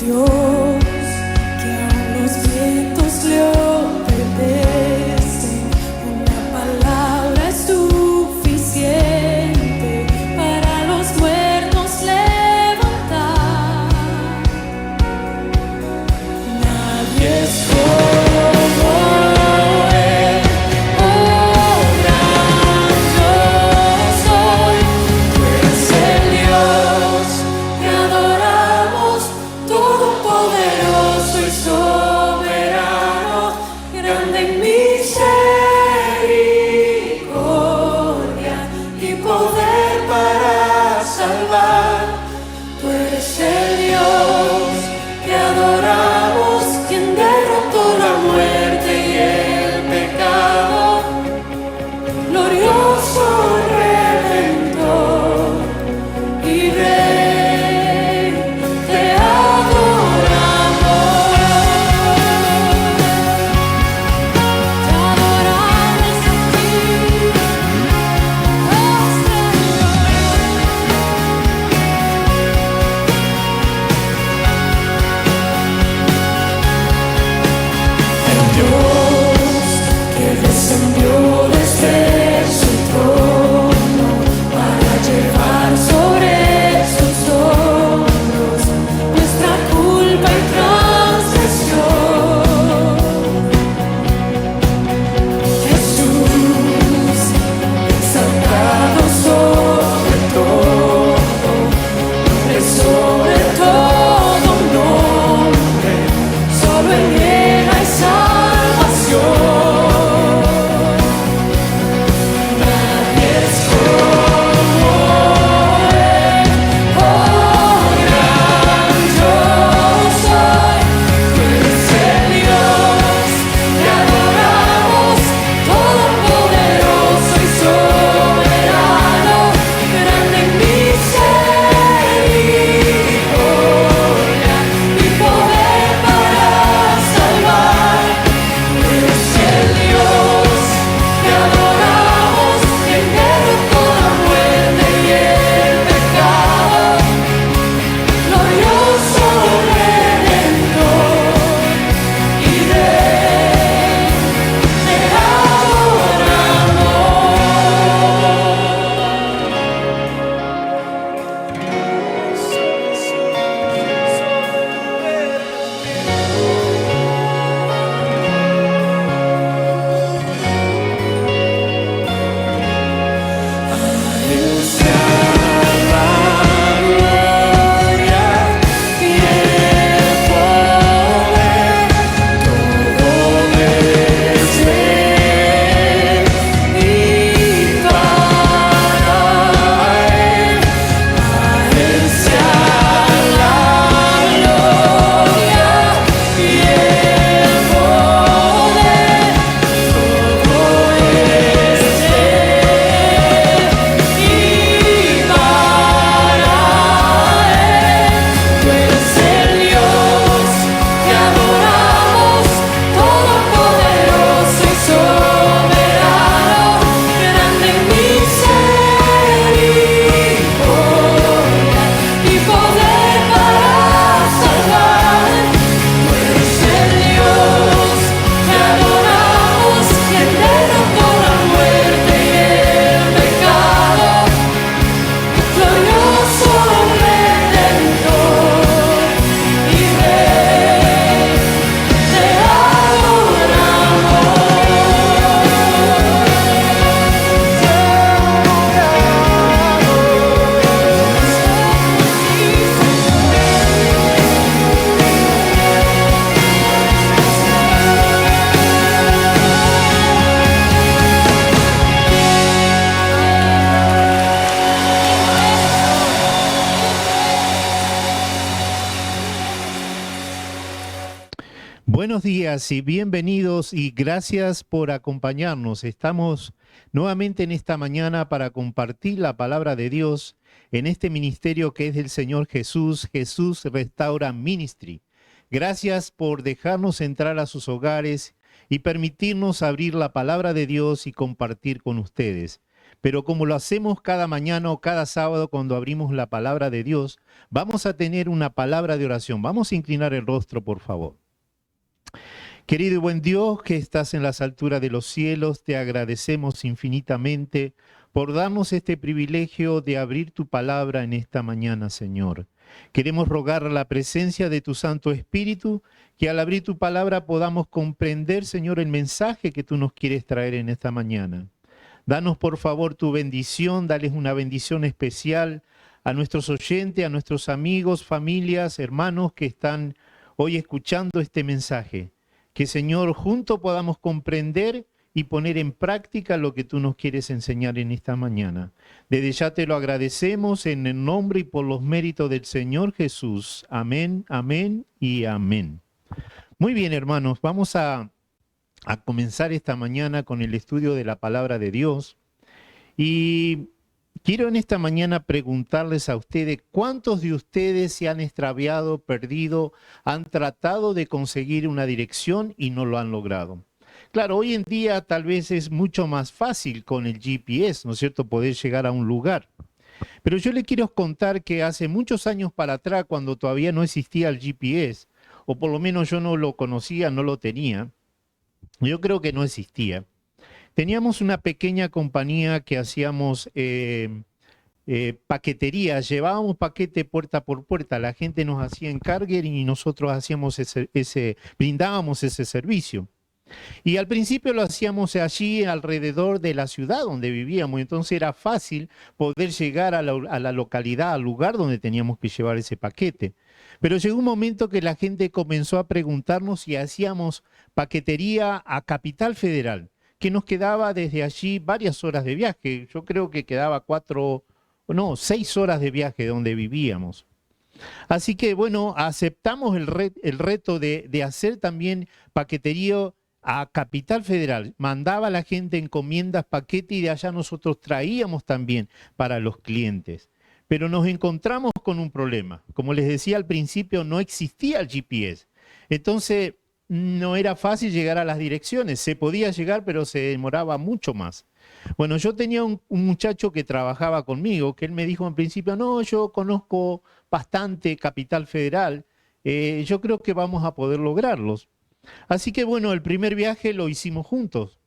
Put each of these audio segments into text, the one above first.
Dios que a los vientos le obedecen. Una palabra es suficiente para los muertos levantar. Nadie es como Él, oh gran yo soy. Tú eres el Dios que adoramos, todopoderoso y soberano, grande en misericordia y poder para salvar. Tú eres el Dios que adoramos, quien derrotó la muerte y el pecado, glorioso Redentor y Rey, te adoramos a ti, oh Dios que descendió desde su trono para llevar sobre sus hombros nuestra culpa y transgresión. Jesús, exaltado sobre todo nombre, solo en Él hay salvación. Nadie es como Él, oh gran yo soy. Tú eres el Dios que adoramos, todopoderoso y soberano, grande en misericordia y poder para salvar. Tú eres el Dios que adoramos, quien derrotó la muerte y el pecado, glorioso Redentor y Rey, te adoramos. Él sea la gloria y el poder, todo desde Él y para Él. A Él sea la gloria y el poder, todo desde Él y para Él. Tú eres el Dios que adoramos, todopoderoso y soberano, grande en misericordia y poder para salvar. Tú eres el Dios que adoramos, quien derrotó la muerte y el pecado, glorioso Redentor y Rey, te Buenos días y bienvenidos y gracias por acompañarnos. Estamos nuevamente en esta mañana para compartir la palabra de Dios en este ministerio que es del Señor Jesús, Jesús Restaura Ministry. Gracias por dejarnos entrar a sus hogares y permitirnos abrir la palabra de Dios y compartir con ustedes. pero como lo hacemos cada mañana o cada sábado cuando abrimos la palabra de Dios, vamos a tener una palabra de oración. Vamos a inclinar el rostro, por favor. Querido y buen Dios, que estás en las alturas de los cielos, te agradecemos infinitamente por darnos este privilegio de abrir tu palabra en esta mañana, Señor. Queremos rogar la presencia de tu Santo Espíritu, que al abrir tu palabra podamos comprender, Señor, el mensaje que tú nos quieres traer en esta mañana. Danos, por favor, tu bendición, dales una bendición especial a nuestros oyentes, a nuestros amigos, familias, hermanos que están hoy escuchando este mensaje. Que, Señor, juntos podamos comprender y poner en práctica lo que tú nos quieres enseñar en esta mañana. Desde ya te lo agradecemos en el nombre y por los méritos del Señor Jesús. Amén, amén y amén. Muy bien, hermanos, vamos a comenzar esta mañana con el estudio de la palabra de Dios. Y quiero en esta mañana preguntarles a ustedes, ¿cuántos de ustedes se han extraviado, perdido, han tratado de conseguir una dirección y no lo han logrado? Claro, hoy en día tal vez es mucho más fácil con el GPS, ¿no es cierto?, poder llegar a un lugar. Pero yo les quiero contar que hace muchos años para atrás, cuando todavía no existía el GPS, o por lo menos yo no lo conocía, no lo tenía, yo creo que no existía. Teníamos una pequeña compañía que hacíamos paquetería, llevábamos paquete puerta por puerta, la gente nos hacía encargue y nosotros hacíamos brindábamos ese servicio. Y al principio lo hacíamos allí alrededor de la ciudad donde vivíamos, entonces era fácil poder llegar a la localidad, al lugar donde teníamos que llevar ese paquete. Pero llegó un momento que la gente comenzó a preguntarnos si hacíamos paquetería a Capital Federal, que nos quedaba desde allí varias horas de viaje. Yo creo que quedaba 6 horas de viaje de donde vivíamos. Así que bueno, aceptamos el reto de hacer también paquetería a Capital Federal. Mandaba a la gente encomiendas, paquete y de allá nosotros traíamos también para los clientes. Pero nos encontramos con un problema. Como les decía al principio, no existía el GPS. Entonces no era fácil llegar a las direcciones. Se podía llegar, pero se demoraba mucho más. Bueno, yo tenía un muchacho que trabajaba conmigo, que él me dijo en principio, no, yo conozco bastante Capital Federal, yo creo que vamos a poder lograrlos. Así que bueno, el primer viaje lo hicimos juntos.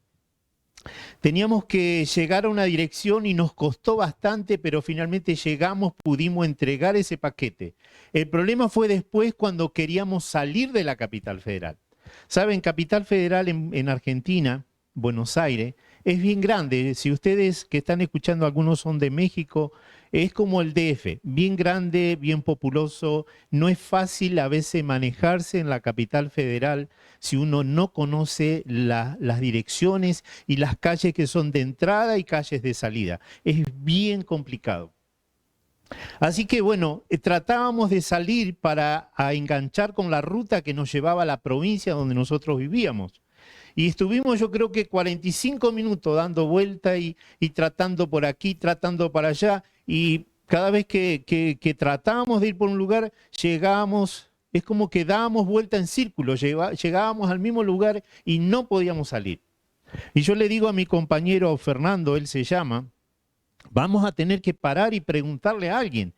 Teníamos que llegar a una dirección y nos costó bastante, pero finalmente llegamos, pudimos entregar ese paquete. El problema fue después cuando queríamos salir de la Capital Federal. Saben, Capital Federal en Argentina, Buenos Aires, es bien grande. Si ustedes que están escuchando, algunos son de México, es como el DF, bien grande, bien populoso. No es fácil a veces manejarse en la Capital Federal si uno no conoce las direcciones y las calles que son de entrada y calles de salida. Es bien complicado. Así que bueno, tratábamos de salir para enganchar con la ruta que nos llevaba a la provincia donde nosotros vivíamos. Y estuvimos, yo creo que 45 minutos dando vuelta y tratando por aquí, tratando para allá. Y cada vez que tratábamos de ir por un lugar, llegábamos, es como que dábamos vuelta en círculo, llegábamos al mismo lugar y no podíamos salir. Y yo le digo a mi compañero Fernando, él se llama, vamos a tener que parar y preguntarle a alguien.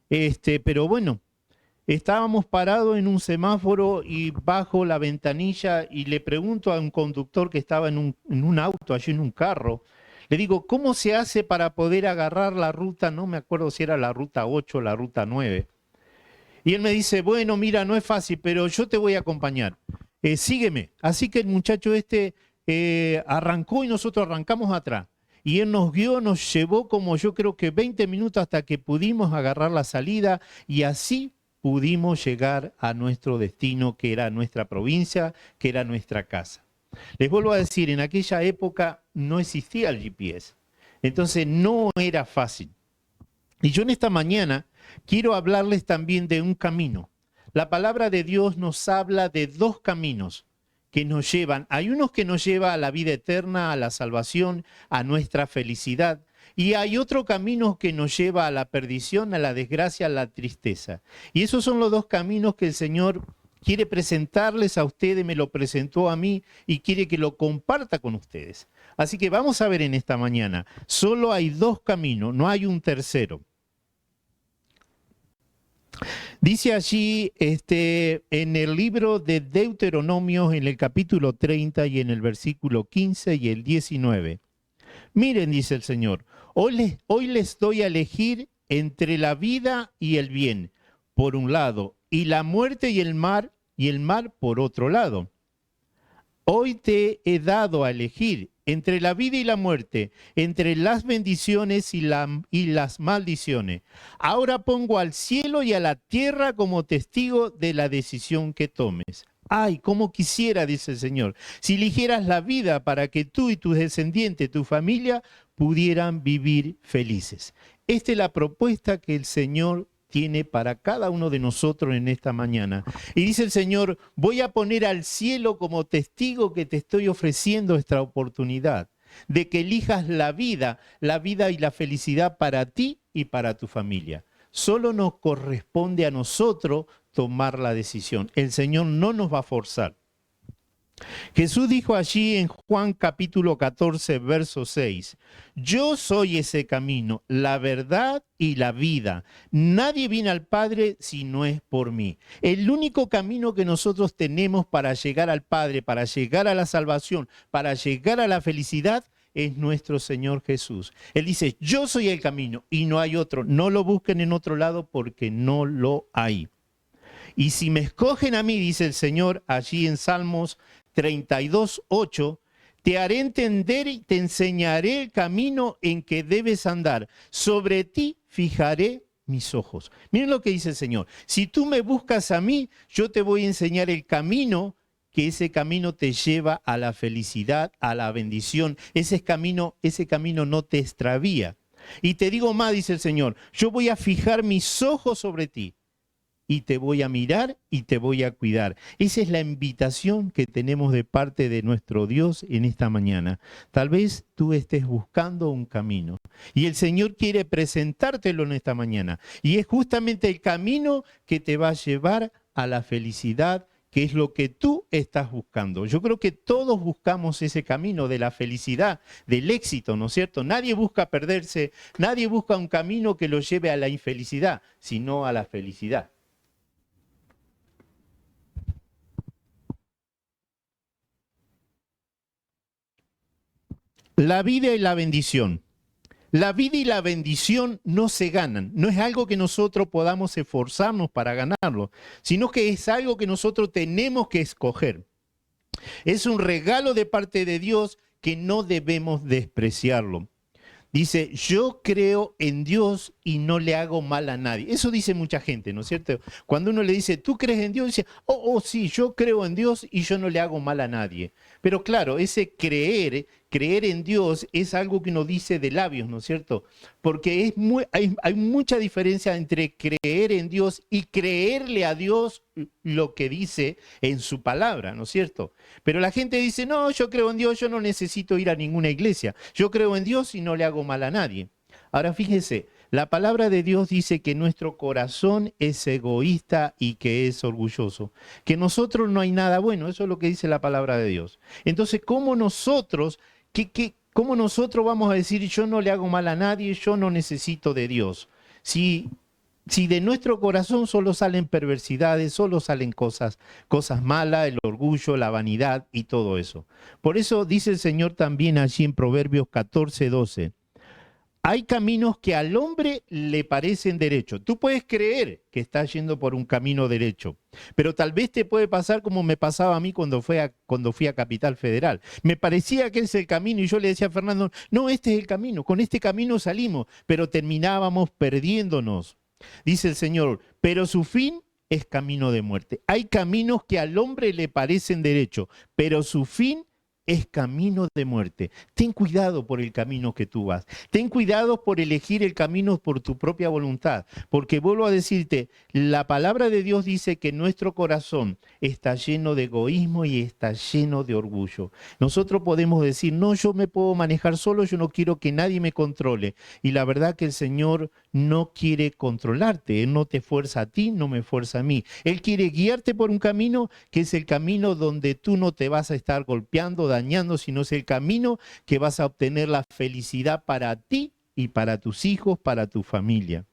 Pero bueno, estábamos parados en un semáforo y bajo la ventanilla y le pregunto a un conductor que estaba en un auto, allí en un carro, le digo, ¿cómo se hace para poder agarrar la ruta? No me acuerdo si era la ruta 8 o la ruta 9. Y él me dice, bueno, mira, no es fácil, pero yo te voy a acompañar. Sígueme. Así que el muchacho arrancó y nosotros arrancamos atrás. Y él nos guió, nos llevó como yo creo que 20 minutos hasta que pudimos agarrar la salida y así pudimos llegar a nuestro destino, que era nuestra provincia, que era nuestra casa. Les vuelvo a decir, en aquella época no existía el GPS, entonces no era fácil. Y yo en esta mañana quiero hablarles también de un camino. La palabra de Dios nos habla de dos caminos que nos llevan. Hay unos que nos lleva a la vida eterna, a la salvación, a nuestra felicidad. Y hay otro camino que nos lleva a la perdición, a la desgracia, a la tristeza. Y esos son los dos caminos que el Señor quiere presentarles a ustedes, me lo presentó a mí y quiere que lo comparta con ustedes. Así que vamos a ver en esta mañana, solo hay dos caminos, no hay un tercero. Dice allí en el libro de Deuteronomios, en el capítulo 30 y en el versículo 15 y el 19. Miren, dice el Señor, hoy les doy a elegir entre la vida y el bien, por un lado, y la muerte y el mar por otro lado. Hoy te he dado a elegir entre la vida y la muerte, entre las bendiciones y las maldiciones. Ahora pongo al cielo y a la tierra como testigo de la decisión que tomes. Ay, cómo quisiera, dice el Señor, si eligieras la vida para que tú y tus descendientes, tu familia, pudieran vivir felices. Esta es la propuesta que el Señor tiene para cada uno de nosotros en esta mañana. Y dice el Señor, voy a poner al cielo como testigo que te estoy ofreciendo esta oportunidad de que elijas la vida y la felicidad para ti y para tu familia. Solo nos corresponde a nosotros tomar la decisión. El Señor no nos va a forzar. Jesús dijo allí en Juan capítulo 14, verso 6, yo soy ese camino, la verdad y la vida. Nadie viene al Padre si no es por mí. El único camino que nosotros tenemos para llegar al Padre, para llegar a la salvación, para llegar a la felicidad, es nuestro Señor Jesús. Él dice, yo soy el camino y no hay otro. No lo busquen en otro lado porque no lo hay. Y si me escogen a mí, dice el Señor allí en Salmos 32:8, te haré entender y te enseñaré el camino en que debes andar. Sobre ti fijaré mis ojos. Miren lo que dice el Señor. Si tú me buscas a mí, yo te voy a enseñar el camino, que ese camino te lleva a la felicidad, a la bendición. Ese camino no te extravía. Y te digo más, dice el Señor, yo voy a fijar mis ojos sobre ti. Y te voy a mirar y te voy a cuidar. Esa es la invitación que tenemos de parte de nuestro Dios en esta mañana. Tal vez tú estés buscando un camino y el Señor quiere presentártelo en esta mañana. Y es justamente el camino que te va a llevar a la felicidad, que es lo que tú estás buscando. Yo creo que todos buscamos ese camino de la felicidad, del éxito, ¿no es cierto? Nadie busca perderse, nadie busca un camino que lo lleve a la infelicidad, sino a la felicidad. La vida y la bendición. La vida y la bendición no se ganan. No es algo que nosotros podamos esforzarnos para ganarlo, sino que es algo que nosotros tenemos que escoger. Es un regalo de parte de Dios que no debemos despreciarlo. Dice, yo creo en Dios y no le hago mal a nadie. Eso dice mucha gente, ¿no es cierto? Cuando uno le dice, ¿tú crees en Dios? Dice, sí, yo creo en Dios y yo no le hago mal a nadie. Pero claro, ese creer en Dios es algo que uno dice de labios, ¿no es cierto? Porque hay mucha diferencia entre creer en Dios y creerle a Dios lo que dice en su palabra, ¿no es cierto? Pero la gente dice, no, yo creo en Dios, yo no necesito ir a ninguna iglesia. Yo creo en Dios y no le hago mal a nadie. Ahora fíjese, la palabra de Dios dice que nuestro corazón es egoísta y que es orgulloso. Que nosotros no hay nada bueno, eso es lo que dice la palabra de Dios. Entonces, ¿cómo nosotros vamos a decir yo no le hago mal a nadie, yo no necesito de Dios? Si de nuestro corazón solo salen perversidades, solo salen cosas malas, el orgullo, la vanidad y todo eso. Por eso dice el Señor también allí en Proverbios 14:12. Hay caminos que al hombre le parecen derechos. Tú puedes creer que estás yendo por un camino derecho, pero tal vez te puede pasar como me pasaba a mí cuando fui a Capital Federal. Me parecía que ese es el camino y yo le decía a Fernando, no, este es el camino, con este camino salimos, pero terminábamos perdiéndonos. Dice el Señor, pero su fin es camino de muerte. Hay caminos que al hombre le parecen derechos, pero su fin es camino de muerte. Ten cuidado por el camino que tú vas. Ten cuidado por elegir el camino por tu propia voluntad. Porque vuelvo a decirte, la palabra de Dios dice que nuestro corazón está lleno de egoísmo y está lleno de orgullo. Nosotros podemos decir, no, yo me puedo manejar solo, yo no quiero que nadie me controle. Y la verdad que el Señor no quiere controlarte. Él no te fuerza a ti, no me fuerza a mí. Él quiere guiarte por un camino que es el camino donde tú no te vas a estar golpeando, dañando, sino es el camino que vas a obtener la felicidad para ti y para tus hijos, para tu familia.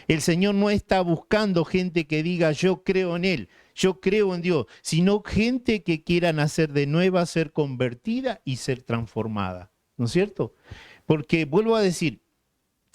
El Señor no está buscando gente que diga yo creo en Él, yo creo en Dios, sino gente que quiera nacer de nueva, ser convertida y ser transformada. ¿No es cierto? Porque vuelvo a decir,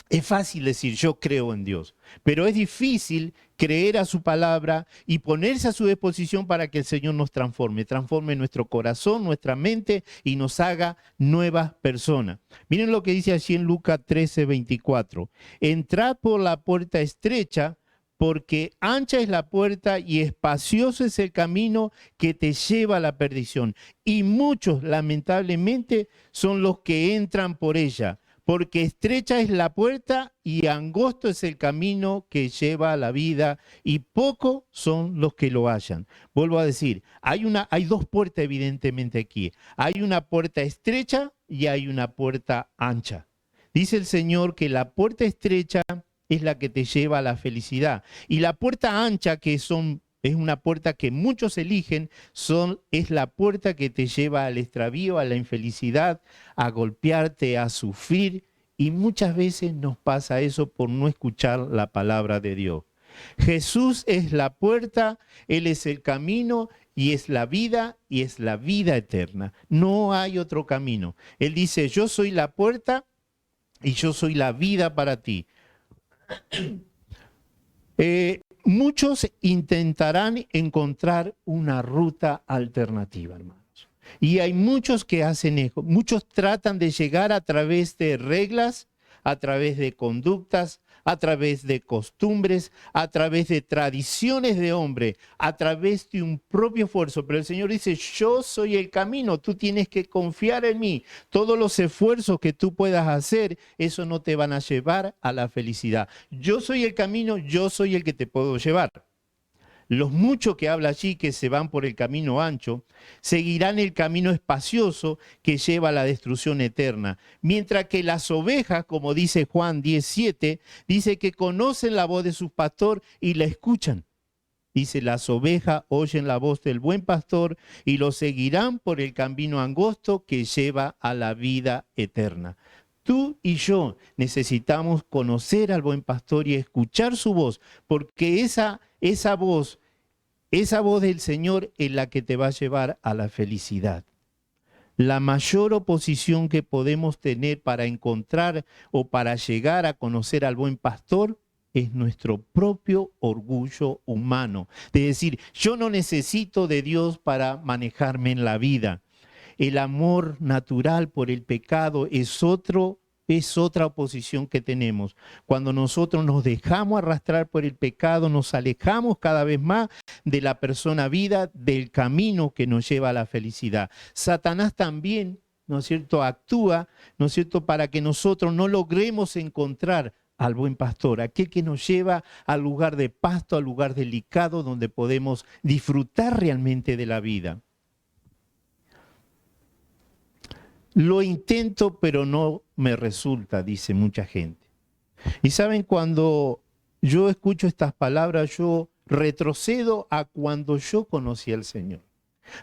es fácil decir yo creo en Dios, pero es difícil creer a su palabra y ponerse a su disposición para que el Señor nos transforme nuestro corazón, nuestra mente y nos haga nuevas personas. Miren lo que dice allí en Lucas 13:24. Entrad por la puerta estrecha, porque ancha es la puerta y espacioso es el camino que te lleva a la perdición. Y muchos, lamentablemente, son los que entran por ella. Porque estrecha es la puerta y angosto es el camino que lleva a la vida y pocos son los que lo hallan. Vuelvo a decir, hay dos puertas evidentemente aquí. Hay una puerta estrecha y hay una puerta ancha. Dice el Señor que la puerta estrecha es la que te lleva a la felicidad y la puerta ancha, que es una puerta que muchos eligen, es la puerta que te lleva al extravío, a la infelicidad, a golpearte, a sufrir. Y muchas veces nos pasa eso por no escuchar la palabra de Dios. Jesús es la puerta, Él es el camino y es la vida eterna. No hay otro camino. Él dice, yo soy la puerta y yo soy la vida para ti. Muchos intentarán encontrar una ruta alternativa, hermanos. Y hay muchos que hacen eso. Muchos tratan de llegar a través de reglas, a través de conductas, a través de costumbres, a través de tradiciones de hombre, a través de un propio esfuerzo. Pero el Señor dice, yo soy el camino, tú tienes que confiar en mí. Todos los esfuerzos que tú puedas hacer, eso no te van a llevar a la felicidad. Yo soy el camino, yo soy el que te puedo llevar. Los muchos que habla allí, que se van por el camino ancho, seguirán el camino espacioso que lleva a la destrucción eterna. Mientras que las ovejas, como dice Juan 10:7, dice que conocen la voz de su pastor y la escuchan. Dice, las ovejas oyen la voz del buen pastor y lo seguirán por el camino angosto que lleva a la vida eterna. Tú y yo necesitamos conocer al buen pastor y escuchar su voz, porque esa voz del Señor es la que te va a llevar a la felicidad. La mayor oposición que podemos tener para encontrar o para llegar a conocer al buen pastor es nuestro propio orgullo humano. De decir, yo no necesito de Dios para manejarme en la vida. El amor natural por el pecado es otra oposición que tenemos. Cuando nosotros nos dejamos arrastrar por el pecado, nos alejamos cada vez más de la persona vida, del camino que nos lleva a la felicidad. Satanás también, ¿no es cierto?, actúa, ¿no es cierto?, para que nosotros no logremos encontrar al buen pastor, aquel que nos lleva al lugar de pasto, al lugar delicado donde podemos disfrutar realmente de la vida. Lo intento, pero no me resulta, dice mucha gente. Y saben, cuando yo escucho estas palabras, yo retrocedo a cuando yo conocí al Señor.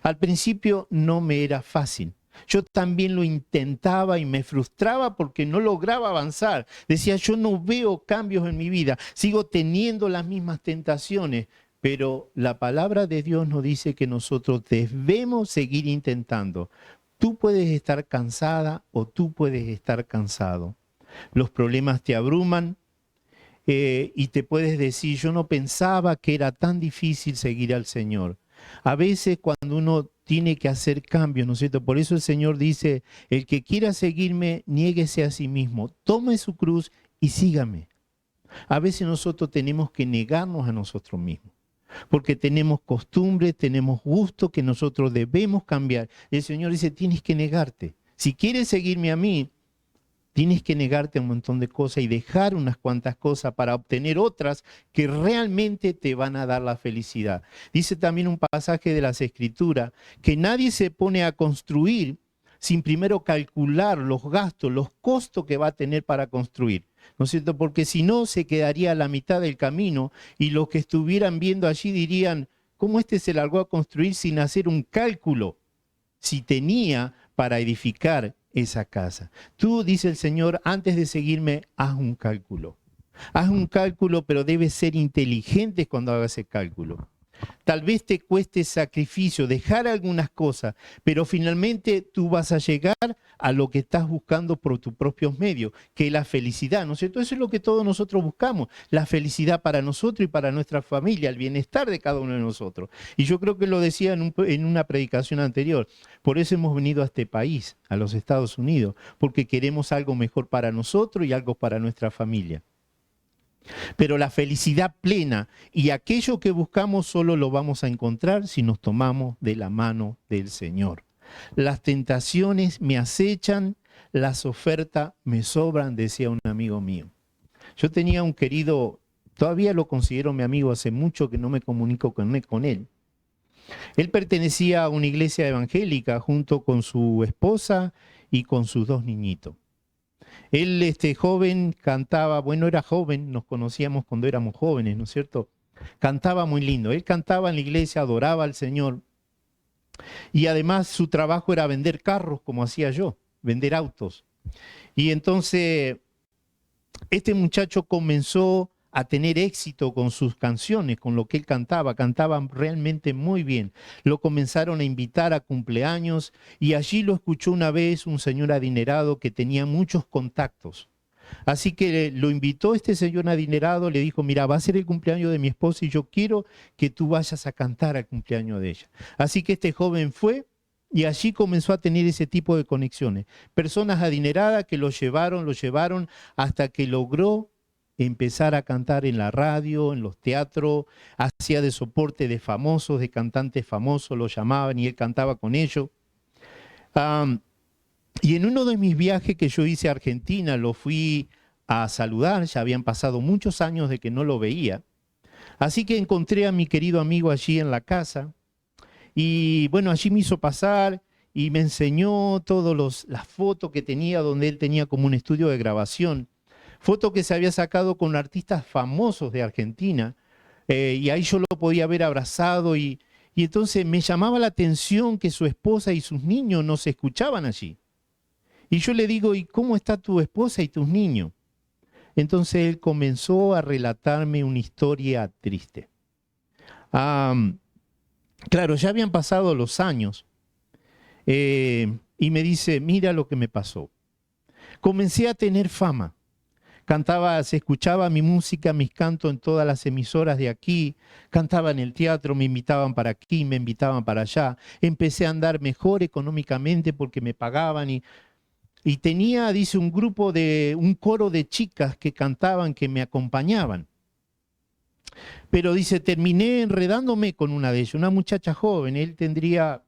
Al principio no me era fácil. Yo también lo intentaba y me frustraba porque no lograba avanzar. Decía, yo no veo cambios en mi vida, sigo teniendo las mismas tentaciones. Pero la palabra de Dios nos dice que nosotros debemos seguir intentando. Tú puedes estar cansada o tú puedes estar cansado. Los problemas te abruman y te puedes decir, yo no pensaba que era tan difícil seguir al Señor. A veces cuando uno tiene que hacer cambios, ¿no es cierto? Por eso el Señor dice, el que quiera seguirme, niéguese a sí mismo, tome su cruz y sígame. A veces nosotros tenemos que negarnos a nosotros mismos. porque tenemos costumbres, tenemos gustos que nosotros debemos cambiar. El Señor dice, tienes que negarte. Si quieres seguirme a mí, tienes que negarte un montón de cosas y dejar unas cuantas cosas para obtener otras que realmente te van a dar la felicidad. Dice también un pasaje de las Escrituras que nadie se pone a construir sin primero calcular los gastos, los costos que va a tener para construir. ¿No es cierto? Porque si no, se quedaría a la mitad del camino y los que estuvieran viendo allí dirían, ¿cómo este se largó a construir sin hacer un cálculo? Si tenía para edificar esa casa. Tú, dice el Señor, antes de seguirme, haz un cálculo. Haz un cálculo, pero debes ser inteligente cuando hagas ese cálculo. Tal vez te cueste sacrificio, dejar algunas cosas, pero finalmente tú vas a llegar a lo que estás buscando por tus propios medios, que es la felicidad, ¿no es cierto? Eso es lo que todos nosotros buscamos, la felicidad para nosotros y para nuestra familia, el bienestar de cada uno de nosotros. Y yo creo que lo decía en una predicación anterior, por eso hemos venido a este país, a los Estados Unidos, porque queremos algo mejor para nosotros y algo para nuestra familia. Pero la felicidad plena y aquello que buscamos solo lo vamos a encontrar si nos tomamos de la mano del Señor. Las tentaciones me acechan, las ofertas me sobran, decía un amigo mío. Yo tenía un querido, todavía lo considero mi amigo, hace mucho que no me comunico con él. Él pertenecía a una iglesia evangélica junto con su esposa y con sus dos niñitos. Él, joven, cantaba, bueno, era joven, nos conocíamos cuando éramos jóvenes, ¿no es cierto? Cantaba muy lindo. Él cantaba en la iglesia, adoraba al Señor. Y además su trabajo era vender carros, como hacía yo, vender autos. Y entonces, este muchacho comenzó a tener éxito con sus canciones, con lo que él cantaba realmente muy bien. Lo comenzaron a invitar a cumpleaños y allí lo escuchó una vez un señor adinerado que tenía muchos contactos. Así que lo invitó este señor adinerado, le dijo, mira, va a ser el cumpleaños de mi esposa y yo quiero que tú vayas a cantar al cumpleaños de ella. Así que este joven fue y allí comenzó a tener ese tipo de conexiones. Personas adineradas que lo llevaron hasta que logró empezar a cantar en la radio, en los teatros, hacía de soporte de famosos, de cantantes famosos, lo llamaban y él cantaba con ellos. Y en uno de mis viajes que yo hice a Argentina, lo fui a saludar, ya habían pasado muchos años de que no lo veía. Así que encontré a mi querido amigo allí en la casa y bueno, allí me hizo pasar y me enseñó todas las fotos que tenía, donde él tenía como un estudio de grabación. Fotos que se había sacado con artistas famosos de Argentina, y ahí yo lo podía ver abrazado y entonces me llamaba la atención que su esposa y sus niños no se escuchaban allí. Y yo le digo, ¿y cómo está tu esposa y tus niños? Entonces él comenzó a relatarme una historia triste. Claro, ya habían pasado los años, y me dice, mira lo que me pasó. Comencé a tener fama. Cantaba, se escuchaba mi música, mis cantos en todas las emisoras de aquí, cantaba en el teatro, me invitaban para aquí, me invitaban para allá. Empecé a andar mejor económicamente porque me pagaban y tenía, dice, un coro de chicas que cantaban, que me acompañaban. Pero dice, terminé enredándome con una de ellas, una muchacha joven, él tendría,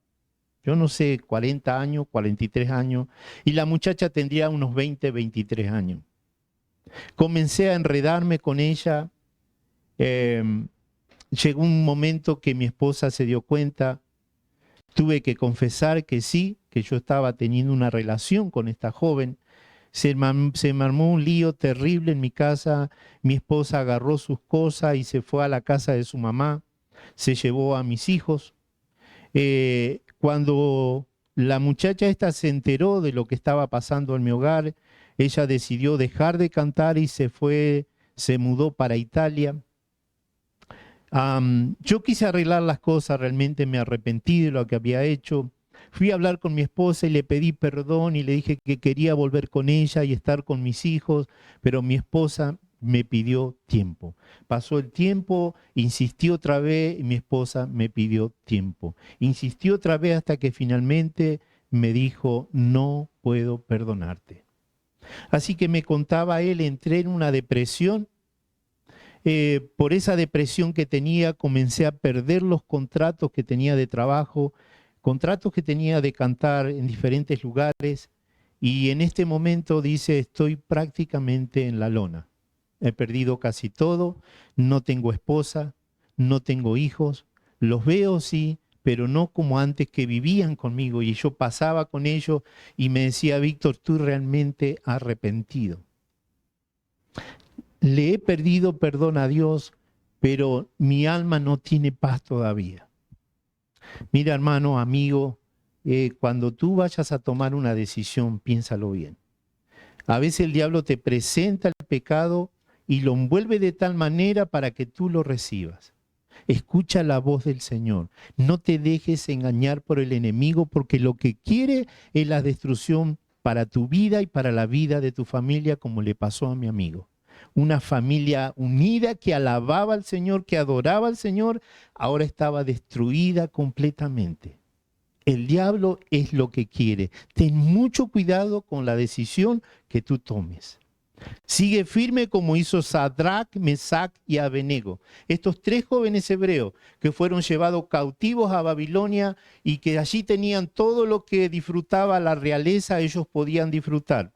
yo no sé, 40 años, 43 años, y la muchacha tendría unos 20, 23 años. Comencé a enredarme con ella. Llegó un momento que mi esposa se dio cuenta. Tuve que confesar que sí, que yo estaba teniendo una relación con esta joven. Se me armó un lío terrible en mi casa. Mi esposa agarró sus cosas y se fue a la casa de su mamá. Se llevó a mis hijos. Cuando la muchacha esta se enteró de lo que estaba pasando en mi hogar, ella decidió dejar de cantar y se fue, se mudó para Italia. Yo quise arreglar las cosas, realmente me arrepentí de lo que había hecho. Fui a hablar con mi esposa y le pedí perdón y le dije que quería volver con ella y estar con mis hijos, pero mi esposa me pidió tiempo. Pasó el tiempo, insistí otra vez y mi esposa me pidió tiempo. Insistí otra vez hasta que finalmente me dijo, no puedo perdonarte. Así que me contaba él, entré en una depresión, por esa depresión que tenía, comencé a perder los contratos que tenía de trabajo, contratos que tenía de cantar en diferentes lugares. Y en este momento dice, estoy prácticamente en la lona. He perdido casi todo, no tengo esposa, no tengo hijos, los veo sí, pero no como antes que vivían conmigo y yo pasaba con ellos y me decía, Víctor, estoy realmente arrepentido. Le he pedido perdón a Dios, pero mi alma no tiene paz todavía. Mira, hermano, amigo, cuando tú vayas a tomar una decisión, piénsalo bien. A veces el diablo te presenta el pecado y lo envuelve de tal manera para que tú lo recibas. Escucha la voz del Señor. No te dejes engañar por el enemigo porque lo que quiere es la destrucción para tu vida y para la vida de tu familia, como le pasó a mi amigo. Una familia unida que alababa al Señor, que adoraba al Señor, ahora estaba destruida completamente. El diablo es lo que quiere. Ten mucho cuidado con la decisión que tú tomes. Sigue firme como hizo Sadrach, Mesach y Abednego. Estos 3 jóvenes hebreos que fueron llevados cautivos a Babilonia y que allí tenían todo lo que disfrutaba la realeza, ellos podían disfrutar.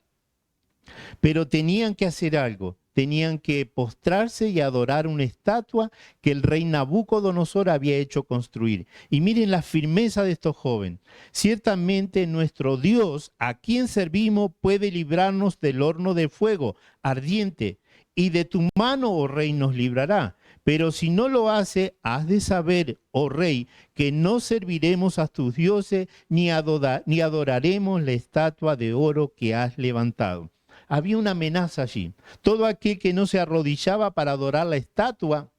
Pero tenían que hacer algo. Tenían que postrarse y adorar una estatua que el rey Nabucodonosor había hecho construir. Y miren la firmeza de estos jóvenes. Ciertamente nuestro Dios, a quien servimos, puede librarnos del horno de fuego ardiente, y de tu mano, oh rey, nos librará. Pero si no lo hace, has de saber, oh rey, que no serviremos a tus dioses, ni adoraremos la estatua de oro que has levantado. Había una amenaza allí. Todo aquel que no se arrodillaba para adorar la estatua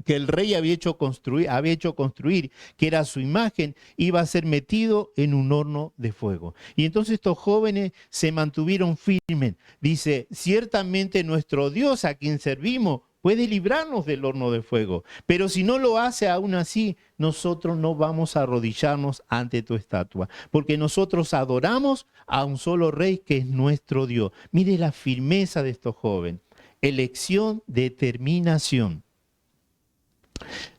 que el rey había hecho construir, que era su imagen, iba a ser metido en un horno de fuego. Y entonces estos jóvenes se mantuvieron firmes. Dice, ciertamente nuestro Dios a quien servimos puede librarnos del horno de fuego, pero si no lo hace aún así, nosotros no vamos a arrodillarnos ante tu estatua, porque nosotros adoramos a un solo rey que es nuestro Dios. Mire la firmeza de estos jóvenes. Elección, determinación.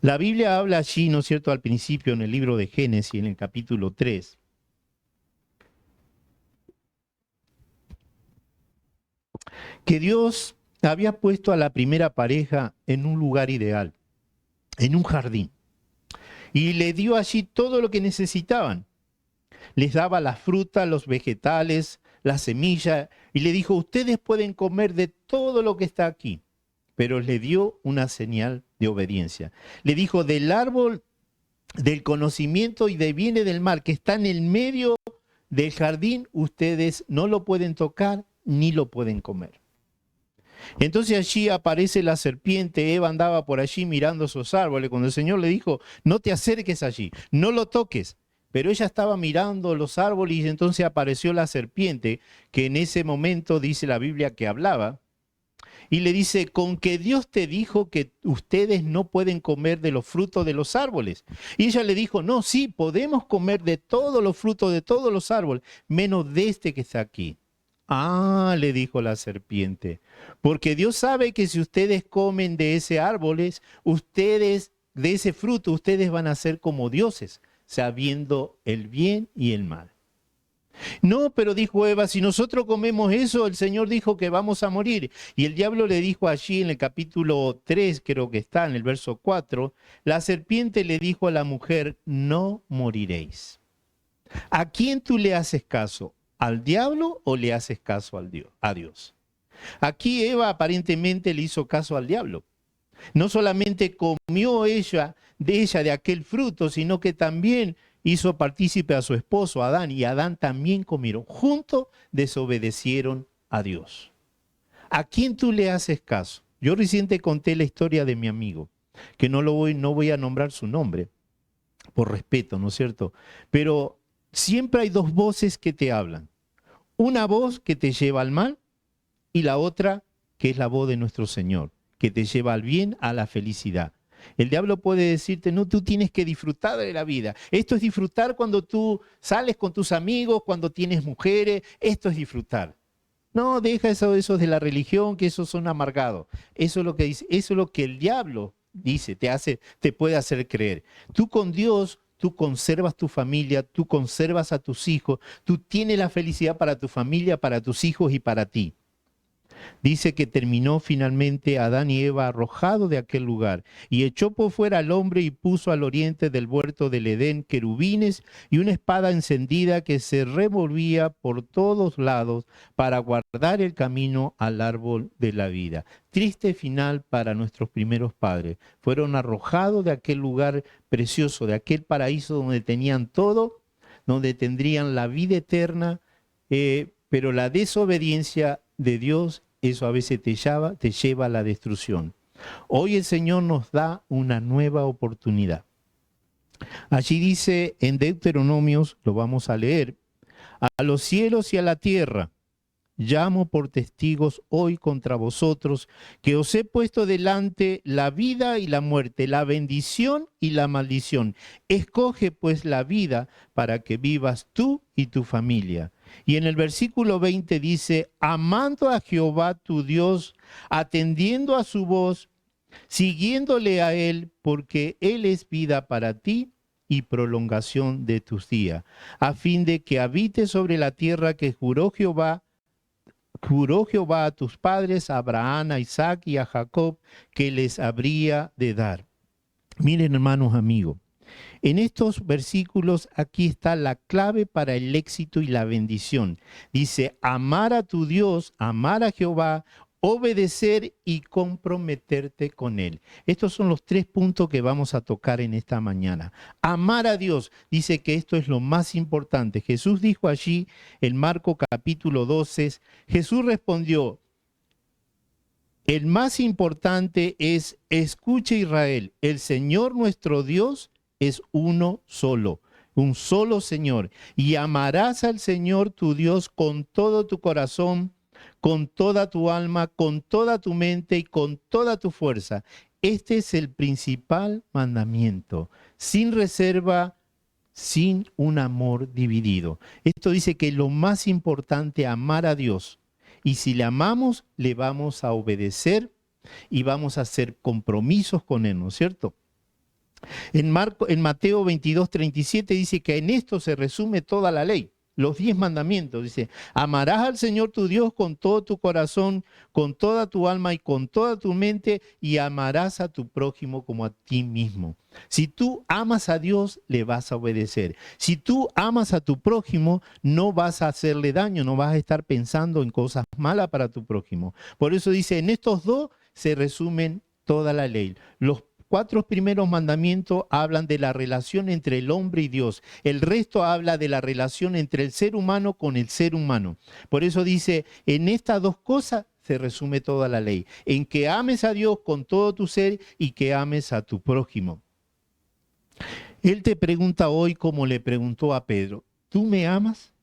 La Biblia habla allí, ¿no es cierto?, al principio en el libro de Génesis, en el capítulo 3. Que Dios había puesto a la primera pareja en un lugar ideal, en un jardín. Y le dio allí todo lo que necesitaban. Les daba las frutas, los vegetales, las semillas, y le dijo, ustedes pueden comer de todo lo que está aquí. Pero le dio una señal de obediencia. Le dijo, del árbol del conocimiento y del bien y del mal, que está en el medio del jardín, ustedes no lo pueden tocar ni lo pueden comer. Entonces allí aparece la serpiente. Eva andaba por allí mirando esos árboles, cuando el Señor le dijo, no te acerques allí, no lo toques. Pero ella estaba mirando los árboles y entonces apareció la serpiente, que en ese momento dice la Biblia que hablaba, y le dice, con que Dios te dijo que ustedes no pueden comer de los frutos de los árboles. Y ella le dijo, no, sí, podemos comer de todos los frutos de todos los árboles, menos de este que está aquí. Ah, le dijo la serpiente, porque Dios sabe que si ustedes comen de ese árbol, ustedes, de ese fruto, ustedes van a ser como dioses, sabiendo el bien y el mal. No, pero dijo Eva, si nosotros comemos eso, el Señor dijo que vamos a morir. Y el diablo le dijo allí en el capítulo 3, creo que está, en el verso 4, la serpiente le dijo a la mujer, no moriréis. ¿A quién tú le haces caso? ¿Al diablo o le haces caso a Dios? Aquí Eva aparentemente le hizo caso al diablo. No solamente comió ella de aquel fruto, sino que también hizo partícipe a su esposo Adán, y Adán también comieron. Juntos desobedecieron a Dios. ¿A quién tú le haces caso? Yo recién te conté la historia de mi amigo, que no voy a nombrar su nombre, por respeto, ¿no es cierto? Pero siempre hay 2 voces que te hablan. Una voz que te lleva al mal y la otra que es la voz de nuestro Señor, que te lleva al bien, a la felicidad. El diablo puede decirte, no, tú tienes que disfrutar de la vida. Esto es disfrutar cuando tú sales con tus amigos, cuando tienes mujeres, esto es disfrutar. No, deja eso de la religión, que esos son amargados. Eso es lo que dice, eso es lo que el diablo dice, te puede hacer creer. Tú con Dios, tú conservas tu familia, tú conservas a tus hijos, tú tienes la felicidad para tu familia, para tus hijos y para ti. Dice que terminó finalmente Adán y Eva arrojados de aquel lugar y echó por fuera al hombre y puso al oriente del huerto del Edén querubines y una espada encendida que se revolvía por todos lados para guardar el camino al árbol de la vida. Triste final para nuestros primeros padres. Fueron arrojados de aquel lugar precioso, de aquel paraíso donde tenían todo, donde tendrían la vida eterna, pero la desobediencia de Dios, eso a veces te lleva a la destrucción. Hoy el Señor nos da una nueva oportunidad. Allí dice en Deuteronomios, lo vamos a leer, a los cielos y a la tierra, llamo por testigos hoy contra vosotros, que os he puesto delante la vida y la muerte, la bendición y la maldición. Escoge pues la vida para que vivas tú y tu familia. Y en el versículo 20 dice, amando a Jehová tu Dios, atendiendo a su voz, siguiéndole a Él, porque Él es vida para ti y prolongación de tus días, a fin de que habites sobre la tierra que juró Jehová a tus padres, a Abraham, a Isaac y a Jacob, que les habría de dar. Miren, hermanos, amigos, en estos versículos aquí está la clave para el éxito y la bendición. Dice, amar a tu Dios, amar a Jehová, obedecer y comprometerte con Él. Estos son los 3 puntos que vamos a tocar en esta mañana. Amar a Dios, dice que esto es lo más importante. Jesús dijo allí en Marcos capítulo 12, Jesús respondió, el más importante es, escuche Israel, el Señor nuestro Dios es uno solo, un solo Señor. Y amarás al Señor tu Dios con todo tu corazón, con toda tu alma, con toda tu mente y con toda tu fuerza. Este es el principal mandamiento, sin reserva, sin un amor dividido. Esto dice que lo más importante es amar a Dios. Y si le amamos, le vamos a obedecer y vamos a hacer compromisos con Él, ¿no es cierto? En Mateo 22:37 dice que en esto se resume toda la ley, los 10 mandamientos. Dice, amarás al Señor tu Dios con todo tu corazón, con toda tu alma y con toda tu mente, y amarás a tu prójimo como a ti mismo. Si tú amas a Dios, le vas a obedecer. Si tú amas a tu prójimo, no vas a hacerle daño, no vas a estar pensando en cosas malas para tu prójimo. Por eso dice, en estos 2 se resumen toda la ley. Los 4 primeros mandamientos hablan de la relación entre el hombre y Dios. El resto habla de la relación entre el ser humano con el ser humano. Por eso dice, en estas 2 cosas se resume toda la ley. En que ames a Dios con todo tu ser y que ames a tu prójimo. Él te pregunta hoy como le preguntó a Pedro, ¿tú me amas?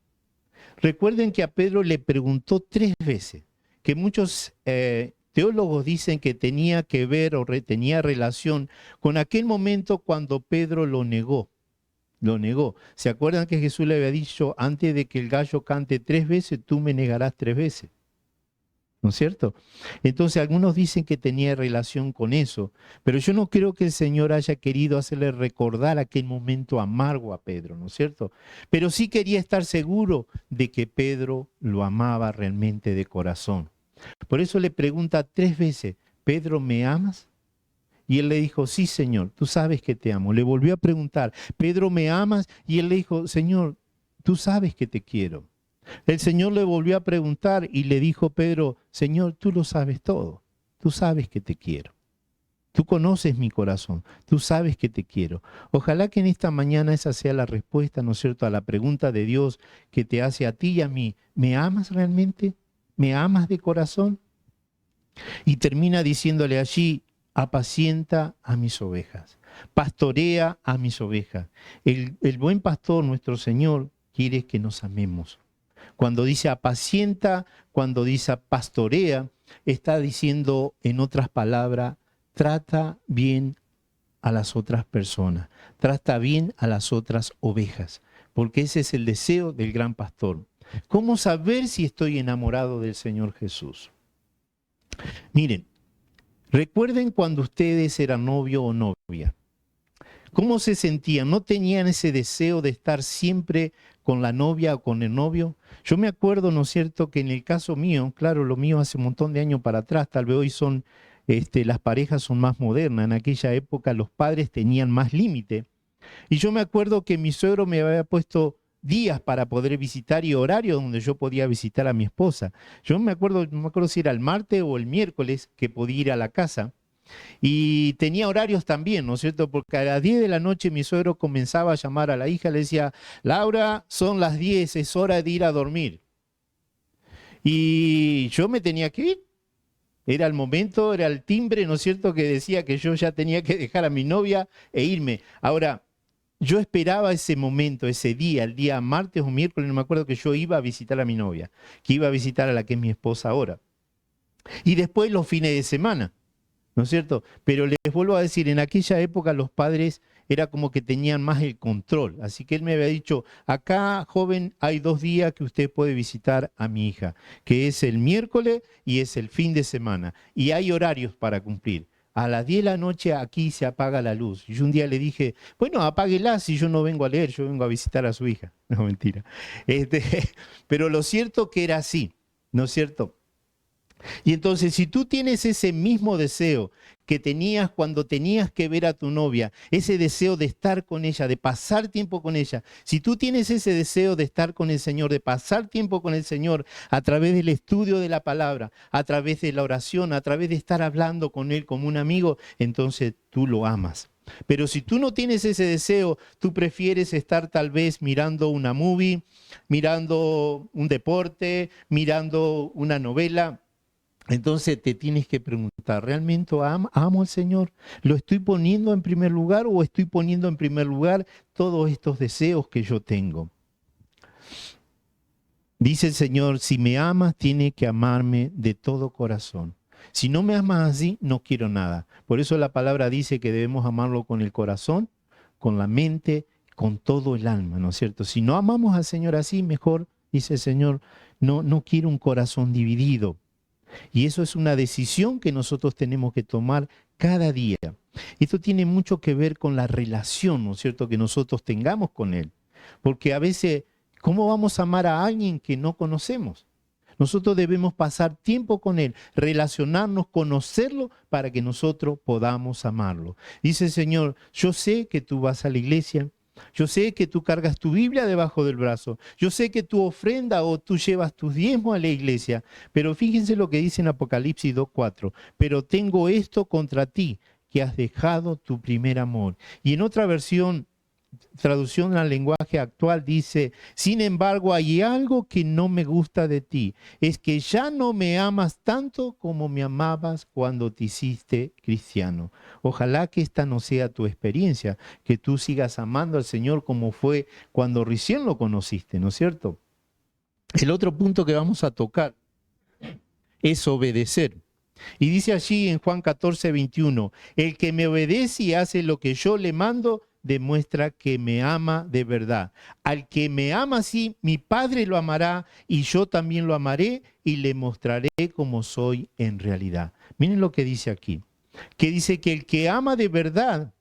Recuerden que a Pedro le preguntó 3 veces, que muchos teólogos dicen que tenía que ver o tenía relación con aquel momento cuando Pedro lo negó. Lo negó. ¿Se acuerdan que Jesús le había dicho, antes de que el gallo cante 3 veces, tú me negarás 3 veces? ¿No es cierto? Entonces algunos dicen que tenía relación con eso, pero yo no creo que el Señor haya querido hacerle recordar aquel momento amargo a Pedro, ¿no es cierto? Pero sí quería estar seguro de que Pedro lo amaba realmente de corazón. Por eso le pregunta 3 veces, Pedro, ¿me amas? Y él le dijo, sí, Señor, tú sabes que te amo. Le volvió a preguntar, Pedro, ¿me amas? Y él le dijo, Señor, tú sabes que te quiero. El Señor le volvió a preguntar y le dijo Pedro, Señor, tú lo sabes todo, tú sabes que te quiero. Tú conoces mi corazón, tú sabes que te quiero. Ojalá que en esta mañana esa sea la respuesta, ¿no es cierto?, a la pregunta de Dios que te hace a ti y a mí. ¿Me amas realmente? ¿Me amas de corazón? Y termina diciéndole allí, apacienta a mis ovejas, pastorea a mis ovejas. El buen pastor, nuestro Señor, quiere que nos amemos. Cuando dice apacienta, cuando dice pastorea, está diciendo, en otras palabras, trata bien a las otras personas, trata bien a las otras ovejas, porque ese es el deseo del gran pastor. ¿Cómo saber si estoy enamorado del Señor Jesús? Miren, recuerden cuando ustedes eran novio o novia. ¿Cómo se sentían? ¿No tenían ese deseo de estar siempre con la novia o con el novio? Yo me acuerdo, ¿no es cierto?, que en el caso mío, claro, lo mío hace un montón de años para atrás, tal vez hoy son, las parejas son más modernas. En aquella época los padres tenían más límite. Y yo me acuerdo que mi suegro me había puesto días para poder visitar y horarios donde yo podía visitar a mi esposa. Yo me acuerdo, no me acuerdo si era el martes o el miércoles que podía ir a la casa. Y tenía horarios también, ¿no es cierto? Porque a las 10 de la noche mi suegro comenzaba a llamar a la hija, le decía, Laura, son las 10, es hora de ir a dormir. Y yo me tenía que ir. Era el momento, era el timbre, ¿no es cierto?, que decía que yo ya tenía que dejar a mi novia e irme. Ahora, yo esperaba ese momento, ese día, el día martes o miércoles, no me acuerdo, que yo iba a visitar a mi novia, que iba a visitar a la que es mi esposa ahora. Y después los fines de semana, ¿no es cierto? Pero les vuelvo a decir, en aquella época los padres era como que tenían más el control. Así que él me había dicho, acá, joven, hay 2 días que usted puede visitar a mi hija, que es el miércoles y es el fin de semana. Y hay horarios para cumplir. A las 10 de la noche aquí se apaga la luz. Y yo un día le dije, bueno, apáguela si yo no vengo a leer, yo vengo a visitar a su hija. No, mentira. Pero lo cierto que era así, ¿no es cierto? Y entonces, si tú tienes ese mismo deseo que tenías cuando tenías que ver a tu novia, ese deseo de estar con ella, de pasar tiempo con ella, si tú tienes ese deseo de estar con el Señor, de pasar tiempo con el Señor a través del estudio de la palabra, a través de la oración, a través de estar hablando con Él como un amigo, entonces tú lo amas. Pero si tú no tienes ese deseo, tú prefieres estar tal vez mirando una movie, mirando un deporte, mirando una novela. Entonces te tienes que preguntar, ¿realmente amo al Señor? ¿Lo estoy poniendo en primer lugar o estoy poniendo en primer lugar todos estos deseos que yo tengo? Dice el Señor, si me amas, tienes que amarme de todo corazón. Si no me amas así, no quiero nada. Por eso la palabra dice que debemos amarlo con el corazón, con la mente, con todo el alma, ¿no es cierto? Si no amamos al Señor así, mejor, dice el Señor, no quiero un corazón dividido. Y eso es una decisión que nosotros tenemos que tomar cada día. Esto tiene mucho que ver con la relación, ¿no es cierto?, que nosotros tengamos con Él. Porque a veces, ¿cómo vamos a amar a alguien que no conocemos? Nosotros debemos pasar tiempo con Él, relacionarnos, conocerlo para que nosotros podamos amarlo. Dice el Señor, yo sé que tú vas a la iglesia, yo sé que tú cargas tu Biblia debajo del brazo. Yo sé que tu ofrenda o tú llevas tus diezmos a la iglesia. Pero fíjense lo que dice en Apocalipsis 2:4. Pero tengo esto contra ti, que has dejado tu primer amor. Y en otra versión, traducción al lenguaje actual, dice, sin embargo, hay algo que no me gusta de ti. Es que ya no me amas tanto como me amabas cuando te hiciste cristiano. Ojalá que esta no sea tu experiencia, que tú sigas amando al Señor como fue cuando recién lo conociste, ¿no es cierto? El otro punto que vamos a tocar es obedecer. Y dice allí en Juan 14:21, el que me obedece y hace lo que yo le mando, demuestra que me ama de verdad. Al que me ama así, mi Padre lo amará y yo también lo amaré y le mostraré cómo soy en realidad. Miren lo que dice aquí, que dice que el que ama de verdad,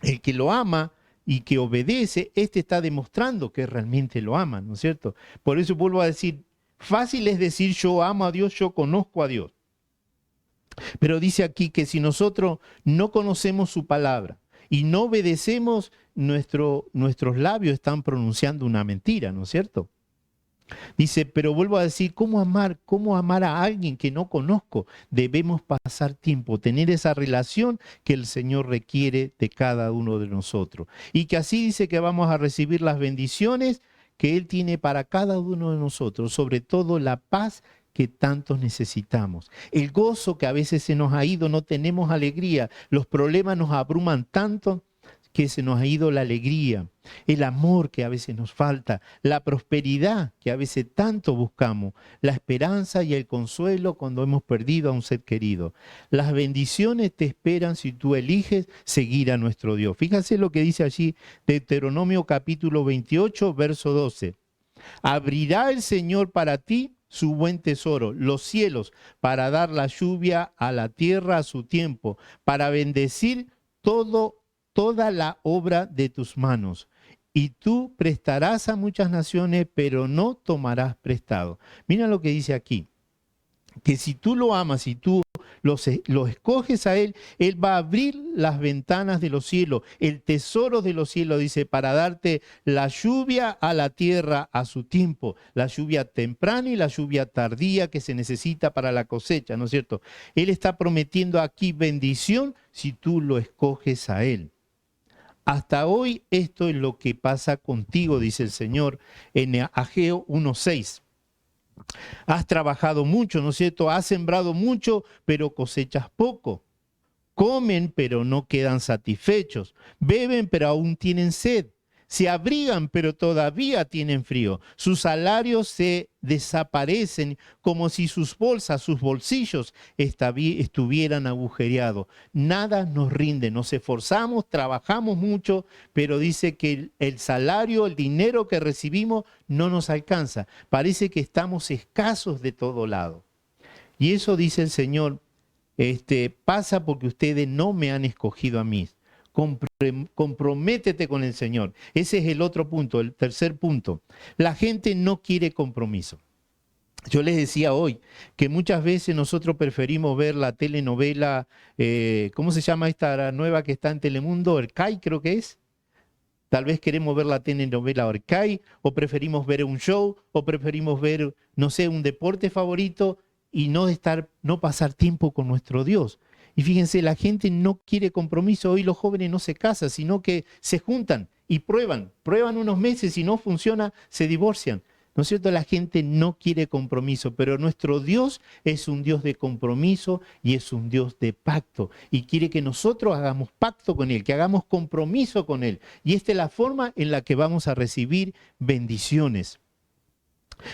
el que lo ama y que obedece, este está demostrando que realmente lo ama, ¿no es cierto? Por eso vuelvo a decir, fácil es decir yo amo a Dios, yo conozco a Dios. Pero dice aquí que si nosotros no conocemos su palabra y no obedecemos, nuestros labios están pronunciando una mentira, ¿no es cierto? Dice, pero vuelvo a decir, ¿cómo amar a alguien que no conozco? Debemos pasar tiempo, tener esa relación que el Señor requiere de cada uno de nosotros. Y que así dice que vamos a recibir las bendiciones que Él tiene para cada uno de nosotros, sobre todo la paz que tantos necesitamos. El gozo que a veces se nos ha ido, no tenemos alegría, los problemas nos abruman tanto que se nos ha ido la alegría, el amor que a veces nos falta, la prosperidad que a veces tanto buscamos, la esperanza y el consuelo cuando hemos perdido a un ser querido. Las bendiciones te esperan si tú eliges seguir a nuestro Dios. Fíjense lo que dice allí Deuteronomio capítulo 28, verso 12. Abrirá el Señor para ti su buen tesoro, los cielos, para dar la lluvia a la tierra a su tiempo, para bendecir toda la obra de tus manos. Y tú prestarás a muchas naciones, pero no tomarás prestado. Mira lo que dice aquí, que si tú lo amas y tú lo escoges a Él, Él va a abrir las ventanas de los cielos, el tesoro de los cielos, dice, para darte la lluvia a la tierra a su tiempo, la lluvia temprana y la lluvia tardía que se necesita para la cosecha, ¿no es cierto? Él está prometiendo aquí bendición si tú lo escoges a Él. Hasta hoy esto es lo que pasa contigo, dice el Señor en Ageo 1:6. Has trabajado mucho, ¿no es cierto? Has sembrado mucho, pero cosechas poco. Comen, pero no quedan satisfechos. Beben, pero aún tienen sed. Se abrigan, pero todavía tienen frío. Sus salarios se desaparecen como si sus bolsas, sus bolsillos estuvieran agujereados. Nada nos rinde, nos esforzamos, trabajamos mucho, pero dice que el salario, el dinero que recibimos no nos alcanza. Parece que estamos escasos de todo lado. Y eso dice el Señor, pasa porque ustedes no me han escogido a mí. Comprométete con el Señor. Ese es el otro punto, el tercer punto. La gente no quiere compromiso. Yo les decía hoy que muchas veces nosotros preferimos ver la telenovela, ¿cómo se llama esta nueva que está en Telemundo? Orcay creo que es. Tal vez queremos ver la telenovela Orcay, o preferimos ver un show, o preferimos ver, no sé, un deporte favorito y no pasar tiempo con nuestro Dios. Y fíjense, la gente no quiere compromiso. Hoy los jóvenes no se casan, sino que se juntan y prueban unos meses y no funciona, se divorcian. ¿No es cierto? La gente no quiere compromiso, pero nuestro Dios es un Dios de compromiso y es un Dios de pacto. Y quiere que nosotros hagamos pacto con Él, que hagamos compromiso con Él. Y esta es la forma en la que vamos a recibir bendiciones.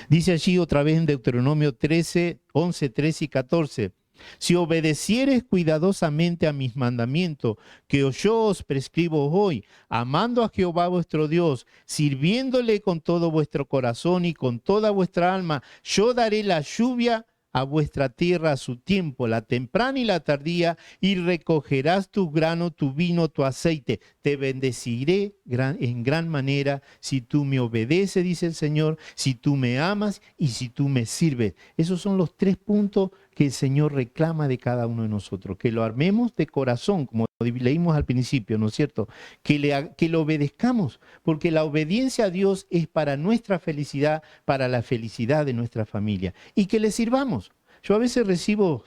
Dice allí otra vez en Deuteronomio 13, 11, 13 y 14. Si obedecieres cuidadosamente a mis mandamientos, que yo os prescribo hoy, amando a Jehová vuestro Dios, sirviéndole con todo vuestro corazón y con toda vuestra alma, yo daré la lluvia a vuestra tierra a su tiempo, la temprana y la tardía, y recogerás tu grano, tu vino, tu aceite. Te bendeciré en gran manera si tú me obedeces, dice el Señor, si tú me amas y si tú me sirves. Esos son los 3 puntos que el Señor reclama de cada uno de nosotros, que lo armemos de corazón, como leímos al principio, ¿no es cierto? Que lo obedezcamos, porque la obediencia a Dios es para nuestra felicidad, para la felicidad de nuestra familia, y que le sirvamos. Yo a veces recibo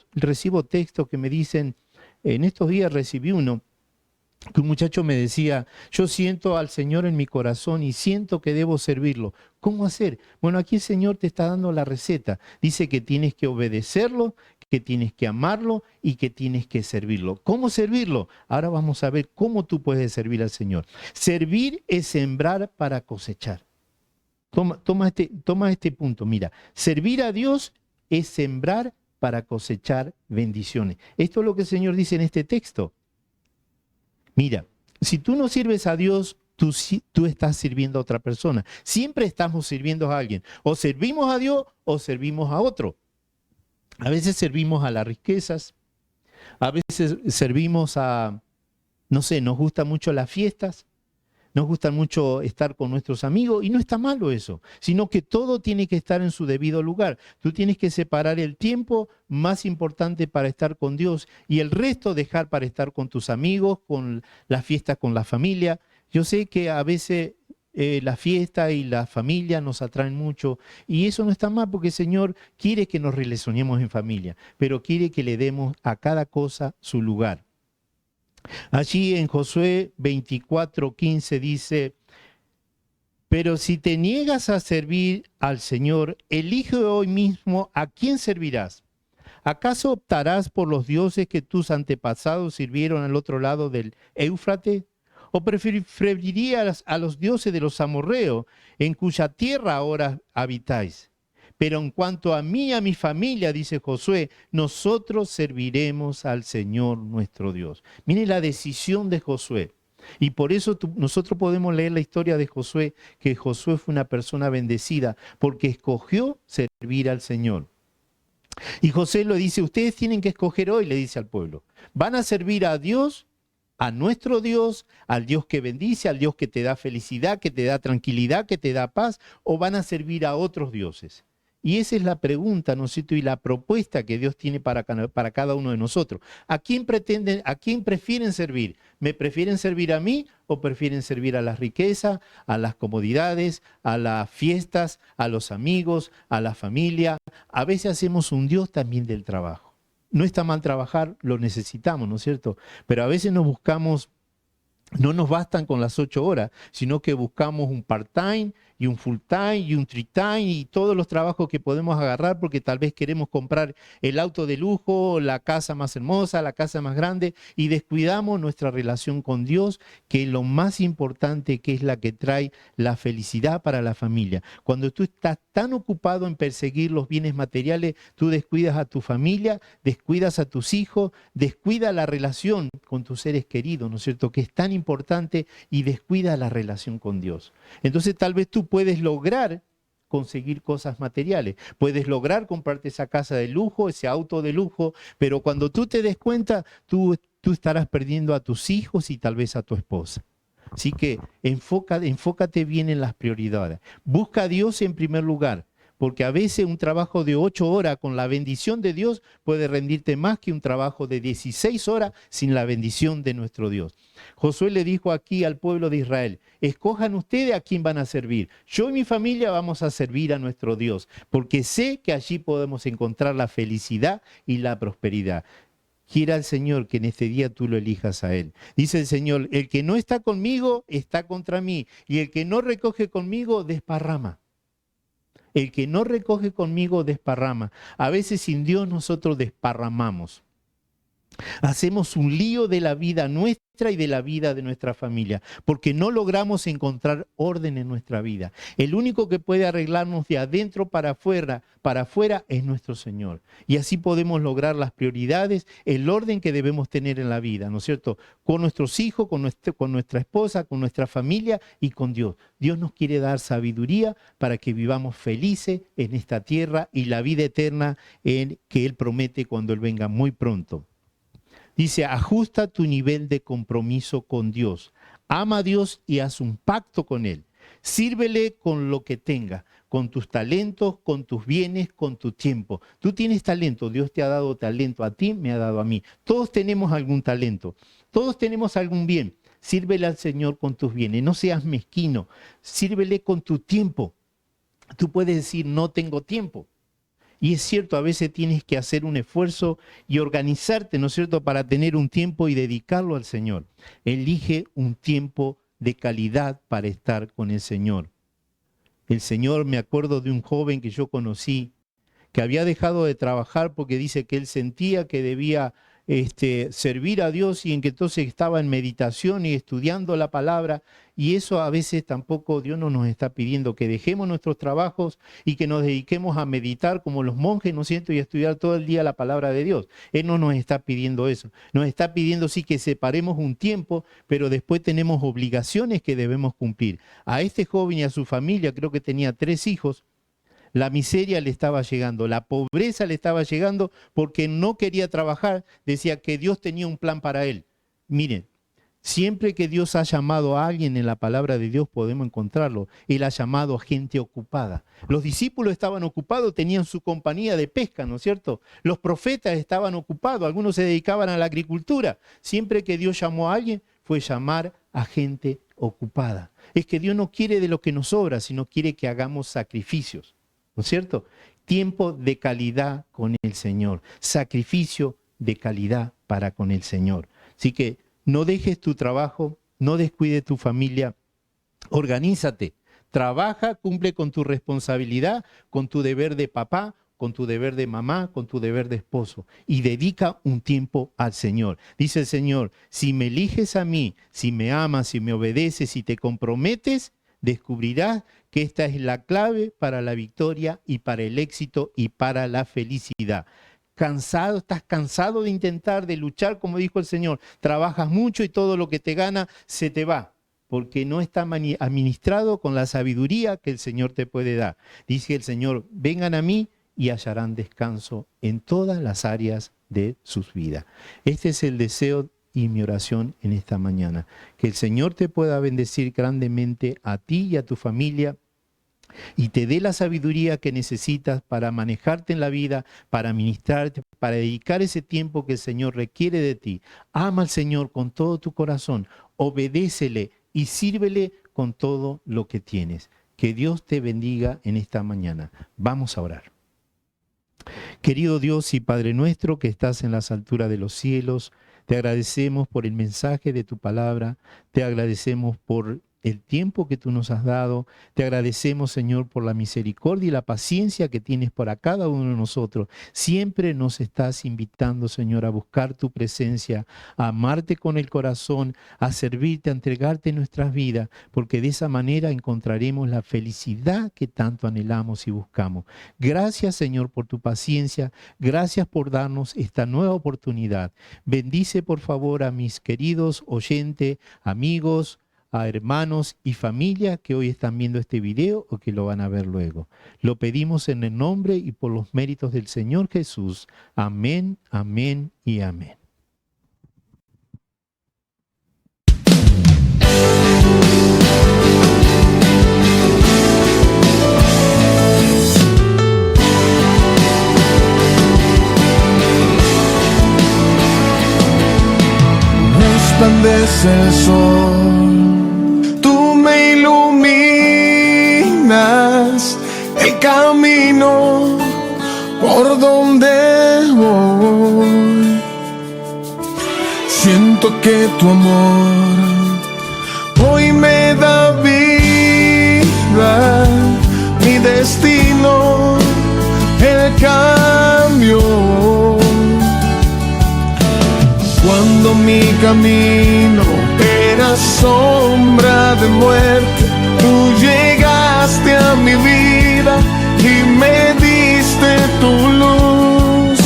textos que me dicen, en estos días recibí uno, que un muchacho me decía, yo siento al Señor en mi corazón y siento que debo servirlo. ¿Cómo hacer? Bueno, aquí el Señor te está dando la receta. Dice que tienes que obedecerlo, que tienes que amarlo y que tienes que servirlo. ¿Cómo servirlo? Ahora vamos a ver cómo tú puedes servir al Señor. Servir es sembrar para cosechar. Toma este punto, mira. Servir a Dios es sembrar para cosechar bendiciones. Esto es lo que el Señor dice en este texto. Mira, si tú no sirves a Dios, tú estás sirviendo a otra persona. Siempre estamos sirviendo a alguien. O servimos a Dios o servimos a otro. A veces servimos a las riquezas. A veces servimos a, no sé, nos gustan mucho las fiestas. Nos gusta mucho estar con nuestros amigos y no está malo eso, sino que todo tiene que estar en su debido lugar. Tú tienes que separar el tiempo más importante para estar con Dios y el resto dejar para estar con tus amigos, con las fiestas con la familia. Yo sé que a veces la fiesta y la familia nos atraen mucho y eso no está mal porque el Señor quiere que nos relacionemos en familia, pero quiere que le demos a cada cosa su lugar. Allí en Josué 24:15 dice, pero si te niegas a servir al Señor, elige hoy mismo a quién servirás. ¿Acaso optarás por los dioses que tus antepasados sirvieron al otro lado del Éufrates? ¿O preferirías a los dioses de los amorreos, en cuya tierra ahora habitáis? Pero en cuanto a mí y a mi familia, dice Josué, nosotros serviremos al Señor nuestro Dios. Mire la decisión de Josué. Y por eso nosotros podemos leer la historia de Josué, que Josué fue una persona bendecida porque escogió servir al Señor. Y José lo dice, ustedes tienen que escoger hoy, le dice al pueblo. ¿Van a servir a Dios, a nuestro Dios, al Dios que bendice, al Dios que te da felicidad, que te da tranquilidad, que te da paz, o van a servir a otros dioses? Y esa es la pregunta, ¿no es cierto? Y la propuesta que Dios tiene para cada uno de nosotros. ¿A quién prefieren servir? ¿Me prefieren servir a mí o prefieren servir a las riquezas, a las comodidades, a las fiestas, a los amigos, a la familia? A veces hacemos un Dios también del trabajo. No está mal trabajar, lo necesitamos, ¿no es cierto? Pero a veces no nos bastan con las 8 horas, sino que buscamos un part-time y un full-time y un three-time y todos los trabajos que podemos agarrar porque tal vez queremos comprar el auto de lujo, la casa más hermosa, la casa más grande y descuidamos nuestra relación con Dios, que es lo más importante, que es la que trae la felicidad para la familia. Cuando tú estás tan ocupado en perseguir los bienes materiales, tú descuidas a tu familia, descuidas a tus hijos, descuidas la relación con tus seres queridos, ¿no es cierto?, que es tan importante, y descuida la relación con Dios. Entonces tal vez tú puedes lograr conseguir cosas materiales, puedes lograr comprarte esa casa de lujo, ese auto de lujo, pero cuando tú te des cuenta, tú estarás perdiendo a tus hijos y tal vez a tu esposa. Así que enfócate bien en las prioridades. Busca a Dios en primer lugar, porque a veces un trabajo de 8 horas con la bendición de Dios puede rendirte más que un trabajo de 16 horas sin la bendición de nuestro Dios. Josué le dijo aquí al pueblo de Israel, escojan ustedes a quién van a servir. Yo y mi familia vamos a servir a nuestro Dios, porque sé que allí podemos encontrar la felicidad y la prosperidad. Quiera el Señor que en este día tú lo elijas a Él. Dice el Señor, el que no está conmigo está contra mí, y el que no recoge conmigo desparrama. El que no recoge conmigo desparrama. A veces sin Dios nosotros desparramamos. Hacemos un lío de la vida nuestra y de la vida de nuestra familia, porque no logramos encontrar orden en nuestra vida. El único que puede arreglarnos de adentro para afuera es nuestro Señor. Y así podemos lograr las prioridades, el orden que debemos tener en la vida, ¿no es cierto? Con nuestros hijos, con nuestra esposa, con nuestra familia y con Dios. Dios nos quiere dar sabiduría para que vivamos felices en esta tierra y la vida eterna que Él promete cuando Él venga muy pronto. Dice, ajusta tu nivel de compromiso con Dios. Ama a Dios y haz un pacto con Él. Sírvele con lo que tenga, con tus talentos, con tus bienes, con tu tiempo. Tú tienes talento, Dios te ha dado talento, a ti me ha dado a mí. Todos tenemos algún talento, todos tenemos algún bien. Sírvele al Señor con tus bienes, no seas mezquino. Sírvele con tu tiempo. Tú puedes decir, no tengo tiempo. Y es cierto, a veces tienes que hacer un esfuerzo y organizarte, ¿no es cierto?, para tener un tiempo y dedicarlo al Señor. Elige un tiempo de calidad para estar con el Señor. El Señor, me acuerdo de un joven que yo conocí, que había dejado de trabajar porque dice que él sentía que debía servir a Dios y en que entonces estaba en meditación y estudiando la palabra, y eso a veces tampoco Dios no nos está pidiendo, que dejemos nuestros trabajos y que nos dediquemos a meditar como los monjes, ¿no es cierto?, y a estudiar todo el día la palabra de Dios. Él no nos está pidiendo eso, nos está pidiendo sí que separemos un tiempo, pero después tenemos obligaciones que debemos cumplir. A este joven y a su familia, creo que tenía 3 hijos, la miseria le estaba llegando, la pobreza le estaba llegando porque no quería trabajar, decía que Dios tenía un plan para él. Miren, siempre que Dios ha llamado a alguien en la palabra de Dios podemos encontrarlo. Él ha llamado a gente ocupada. Los discípulos estaban ocupados, tenían su compañía de pesca, ¿no es cierto? Los profetas estaban ocupados, algunos se dedicaban a la agricultura. Siempre que Dios llamó a alguien fue llamar a gente ocupada. Es que Dios no quiere de lo que nos sobra, sino quiere que hagamos sacrificios. ¿No es cierto? Tiempo de calidad con el Señor. Sacrificio de calidad para con el Señor. Así que no dejes tu trabajo, no descuides tu familia. Organízate. Trabaja, cumple con tu responsabilidad, con tu deber de papá, con tu deber de mamá, con tu deber de esposo. Y dedica un tiempo al Señor. Dice el Señor, si me eliges a mí, si me amas, si me obedeces, si te comprometes, descubrirás que esta es la clave para la victoria y para el éxito y para la felicidad. cansado, estás cansado de intentar, de luchar, como dijo el Señor. Trabajas mucho y todo lo que te gana se te va, porque no está administrado con la sabiduría que el Señor te puede dar. Dice el Señor, vengan a mí y hallarán descanso en todas las áreas de sus vidas. Este es el deseo y mi oración en esta mañana. Que el Señor te pueda bendecir grandemente a ti y a tu familia, y te dé la sabiduría que necesitas para manejarte en la vida, para ministrarte, para dedicar ese tiempo que el Señor requiere de ti. Ama al Señor con todo tu corazón, obedécele y sírvele con todo lo que tienes. Que Dios te bendiga en esta mañana. Vamos a orar. Querido Dios y Padre nuestro que estás en las alturas de los cielos, te agradecemos por el mensaje de tu palabra, te agradecemos por el tiempo que tú nos has dado. Te agradecemos, Señor, por la misericordia y la paciencia que tienes para cada uno de nosotros. Siempre nos estás invitando, Señor, a buscar tu presencia, a amarte con el corazón, a servirte, a entregarte nuestras vidas, porque de esa manera encontraremos la felicidad que tanto anhelamos y buscamos. Gracias, Señor, por tu paciencia. Gracias por darnos esta nueva oportunidad. Bendice, por favor, a mis queridos oyentes, amigos, a hermanos y familia que hoy están viendo este video o que lo van a ver luego. Lo pedimos en el nombre y por los méritos del Señor Jesús. Amén, amén y amén. Resplandece el sol, tú me iluminas el camino por donde voy. Siento que tu amor hoy me da vida, mi destino, el cambio. Cuando mi camino era sombra de muerte, tú llegaste a mi vida y me diste tu luz.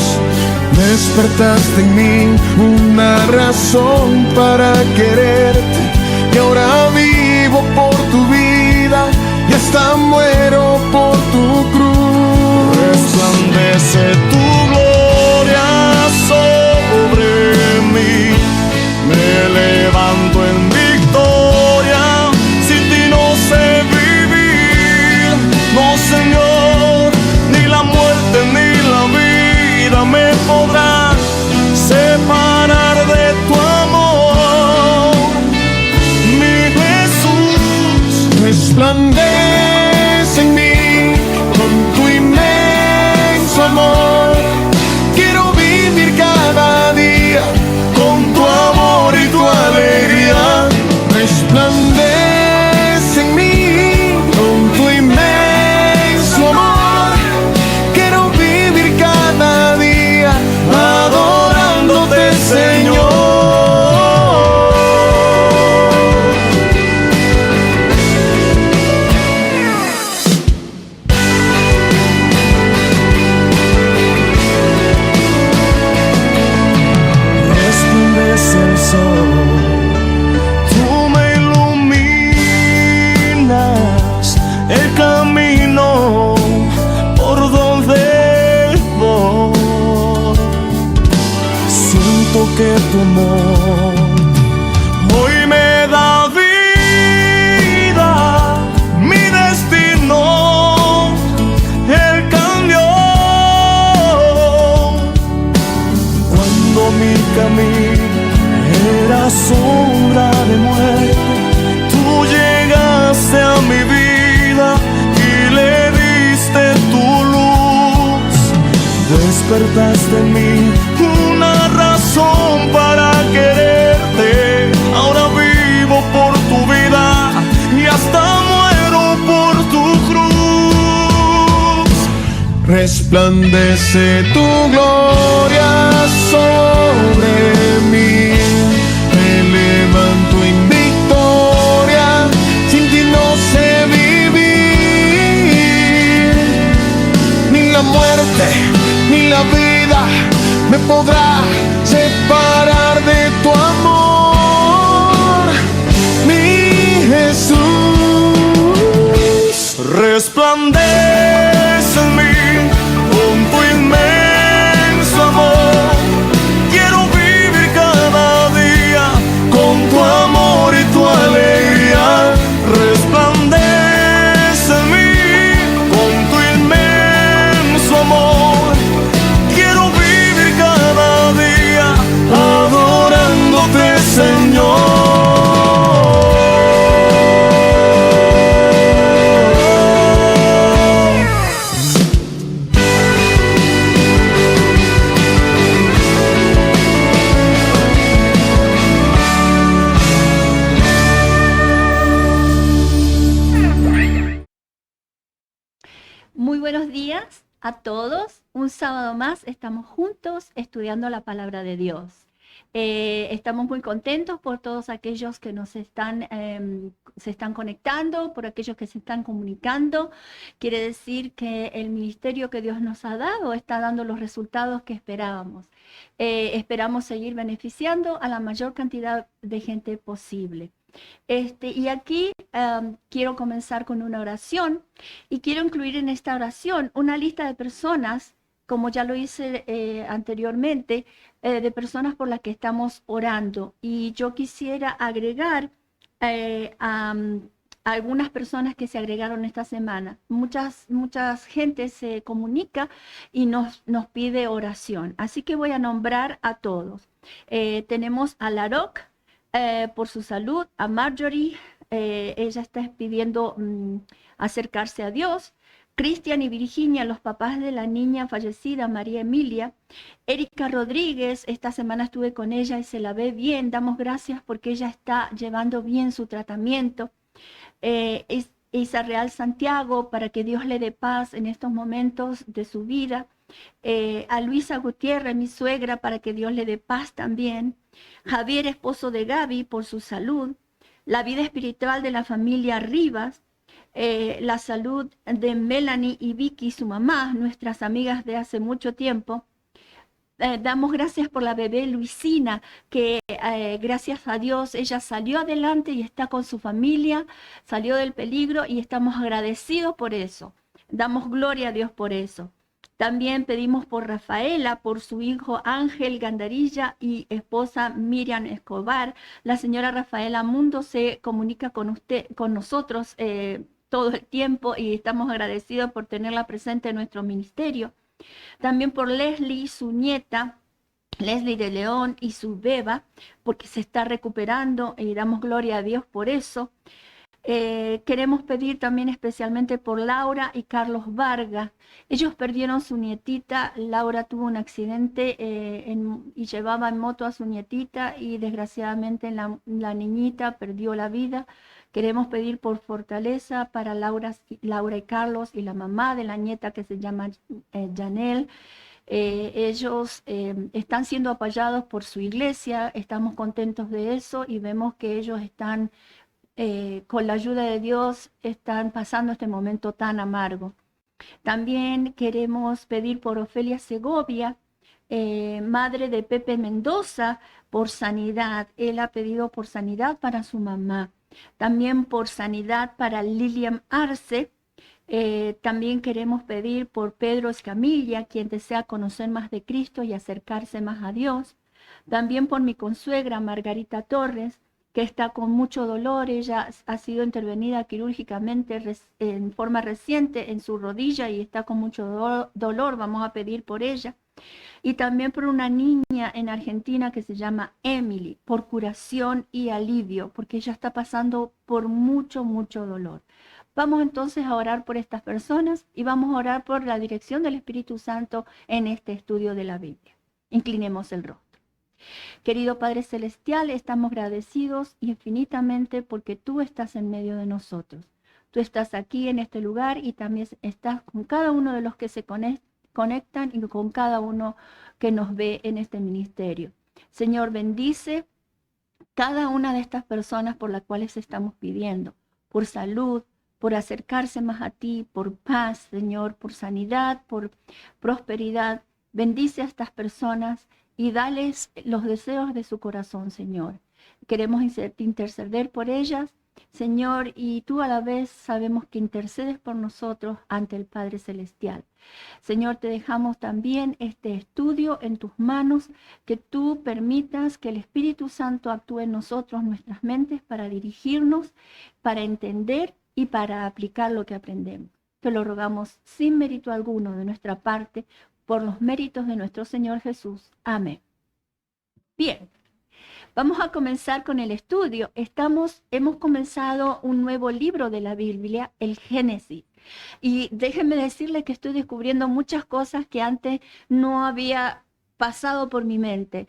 Despertaste en mí una razón para quererte, y ahora vivo por tu vida y hasta muero por tu cruz. Resplandece tu gloria sobre mí, me levanto en victoria, sin ti no sé vivir. No, Señor, ni la muerte ni la vida me podrán separar de tu amor. Mi Jesús, resplandece en mí con tu inmenso amor. Quiero vivir cada día con tu amor y tu alegría. Resplandece en mí con tu inmenso amor. Quiero vivir cada día adorándote, Señor. Resplandece el sol, tú me iluminas el camino por donde voy. Siento que tu amor hoy me da vida, mi destino, el cambio. Cuando mi camino era sombra de muerte, tú llegaste a mi vida y le diste tu luz. Despertaste en mí una razón para quererte, ahora vivo por tu vida y hasta muero por tu cruz. Resplandece tu gloria sobre mí, me levanto en victoria, sin ti no sé vivir. Ni la muerte, ni la vida me podrá separar de tu amor, mi Jesús. Resplandece en mí con tu inmenso amor. Quiero vivir cada día con tu amor y tu alegría. Resplandece en mí con tu inmenso amor. Quiero vivir cada día adorándote, Señor. Muy buenos días a todos. Un sábado más estamos juntos estudiando la palabra de Dios. Estamos muy contentos por todos aquellos que se están conectando, por aquellos que se están comunicando. Quiere decir que el ministerio que Dios nos ha dado está dando los resultados que esperábamos. Esperamos seguir beneficiando a la mayor cantidad de gente posible. Y aquí quiero comenzar con una oración y quiero incluir en esta oración una lista de personas, como ya lo hice anteriormente, de personas por las que estamos orando. Y yo quisiera agregar a algunas personas que se agregaron esta semana. Muchas gente se comunica y nos pide oración. Así que voy a nombrar a todos. Tenemos a Laroc, por su salud, a Marjorie, ella está pidiendo acercarse a Dios. Cristian y Virginia, los papás de la niña fallecida, María Emilia. Erika Rodríguez, esta semana estuve con ella y se la ve bien. Damos gracias porque ella está llevando bien su tratamiento. Isa Real Santiago, para que Dios le dé paz en estos momentos de su vida. A Luisa Gutiérrez, mi suegra, para que Dios le dé paz también. Javier, esposo de Gaby, por su salud. La vida espiritual de la familia Rivas. La salud de Melanie y Vicky, su mamá, nuestras amigas de hace mucho tiempo. Damos gracias por la bebé Luisina, que gracias a Dios ella salió adelante y está con su familia, salió del peligro y estamos agradecidos por eso. Damos gloria a Dios por eso. También pedimos por Rafaela, por su hijo Ángel Gandarilla y esposa Miriam Escobar. La señora Rafaela Mundo se comunica con nosotros todo el tiempo y estamos agradecidos por tenerla presente en nuestro ministerio. También por Leslie, su nieta, Leslie de León y su beba, porque se está recuperando y damos gloria a Dios por eso. Queremos pedir también especialmente por Laura y Carlos Vargas. Ellos perdieron su nietita. Laura tuvo un accidente y llevaba en moto a su nietita y desgraciadamente la niñita perdió la vida. Queremos pedir por fortaleza para Laura y Carlos y la mamá de la nieta que se llama Janel. Ellos están siendo apoyados por su iglesia. Estamos contentos de eso y vemos que ellos están con la ayuda de Dios están pasando este momento tan amargo. También queremos pedir por Ofelia Segovia, madre de Pepe Mendoza, por sanidad. Él ha pedido por sanidad para su mamá. También por sanidad para Lilian Arce. También queremos pedir por Pedro Escamilla, quien desea conocer más de Cristo y acercarse más a Dios. También por mi consuegra Margarita Torres, que está con mucho dolor. Ella ha sido intervenida quirúrgicamente en forma reciente en su rodilla y está con mucho dolor. Vamos a pedir por ella. Y también por una niña en Argentina que se llama Emily, por curación y alivio, porque ella está pasando por mucho dolor. Vamos entonces a orar por estas personas y vamos a orar por la dirección del Espíritu Santo en este estudio de la Biblia. Inclinemos el rostro. Querido Padre Celestial, estamos agradecidos infinitamente porque tú estás en medio de nosotros. Tú estás aquí en este lugar y también estás con cada uno de los que se conectan y con cada uno que nos ve en este ministerio. Señor, bendice cada una de estas personas por las cuales estamos pidiendo, por salud, por acercarse más a ti, por paz, Señor, por sanidad, por prosperidad. Bendice a estas personas y dales los deseos de su corazón, Señor. Queremos interceder por ellas, Señor, y tú a la vez sabemos que intercedes por nosotros ante el Padre Celestial. Señor, te dejamos también este estudio en tus manos, que tú permitas que el Espíritu Santo actúe en nosotros, nuestras mentes, para dirigirnos, para entender y para aplicar lo que aprendemos. Te lo rogamos sin mérito alguno de nuestra parte, por los méritos de nuestro Señor Jesús. Amén. Bien. Vamos a comenzar con el estudio. Hemos comenzado un nuevo libro de la Biblia, el Génesis. Y déjenme decirles que estoy descubriendo muchas cosas que antes no había pasado por mi mente.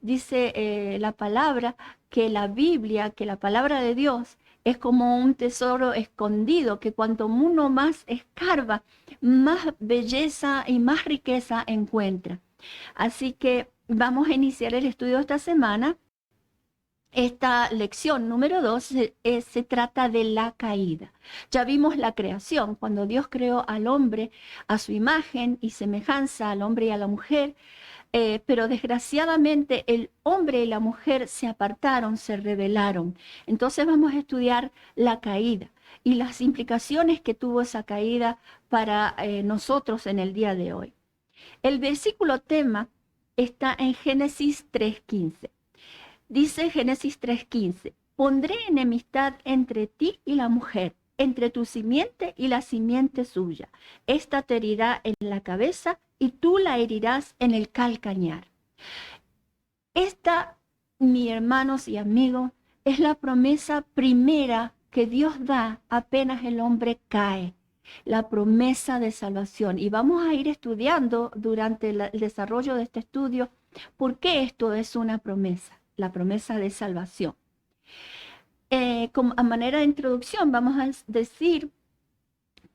Dice la palabra que la Biblia, que la palabra de Dios, es como un tesoro escondido, que cuanto uno más escarba, más belleza y más riqueza encuentra. Así que vamos a iniciar el estudio esta semana. Esta lección número 2 se trata de la caída. Ya vimos la creación, cuando Dios creó al hombre a su imagen y semejanza, al hombre y a la mujer, pero desgraciadamente el hombre y la mujer se apartaron, se rebelaron. Entonces vamos a estudiar la caída y las implicaciones que tuvo esa caída para nosotros en el día de hoy. El versículo tema está en Génesis 3:15. Dice Génesis 3:15, pondré enemistad entre ti y la mujer, entre tu simiente y la simiente suya. Esta te herirá en la cabeza y tú la herirás en el calcañar. Esta, mis hermanos y amigos, es la promesa primera que Dios da apenas el hombre cae. La promesa de salvación. Y vamos a ir estudiando durante el desarrollo de este estudio por qué esto es una promesa, la promesa de salvación. A manera de introducción vamos a decir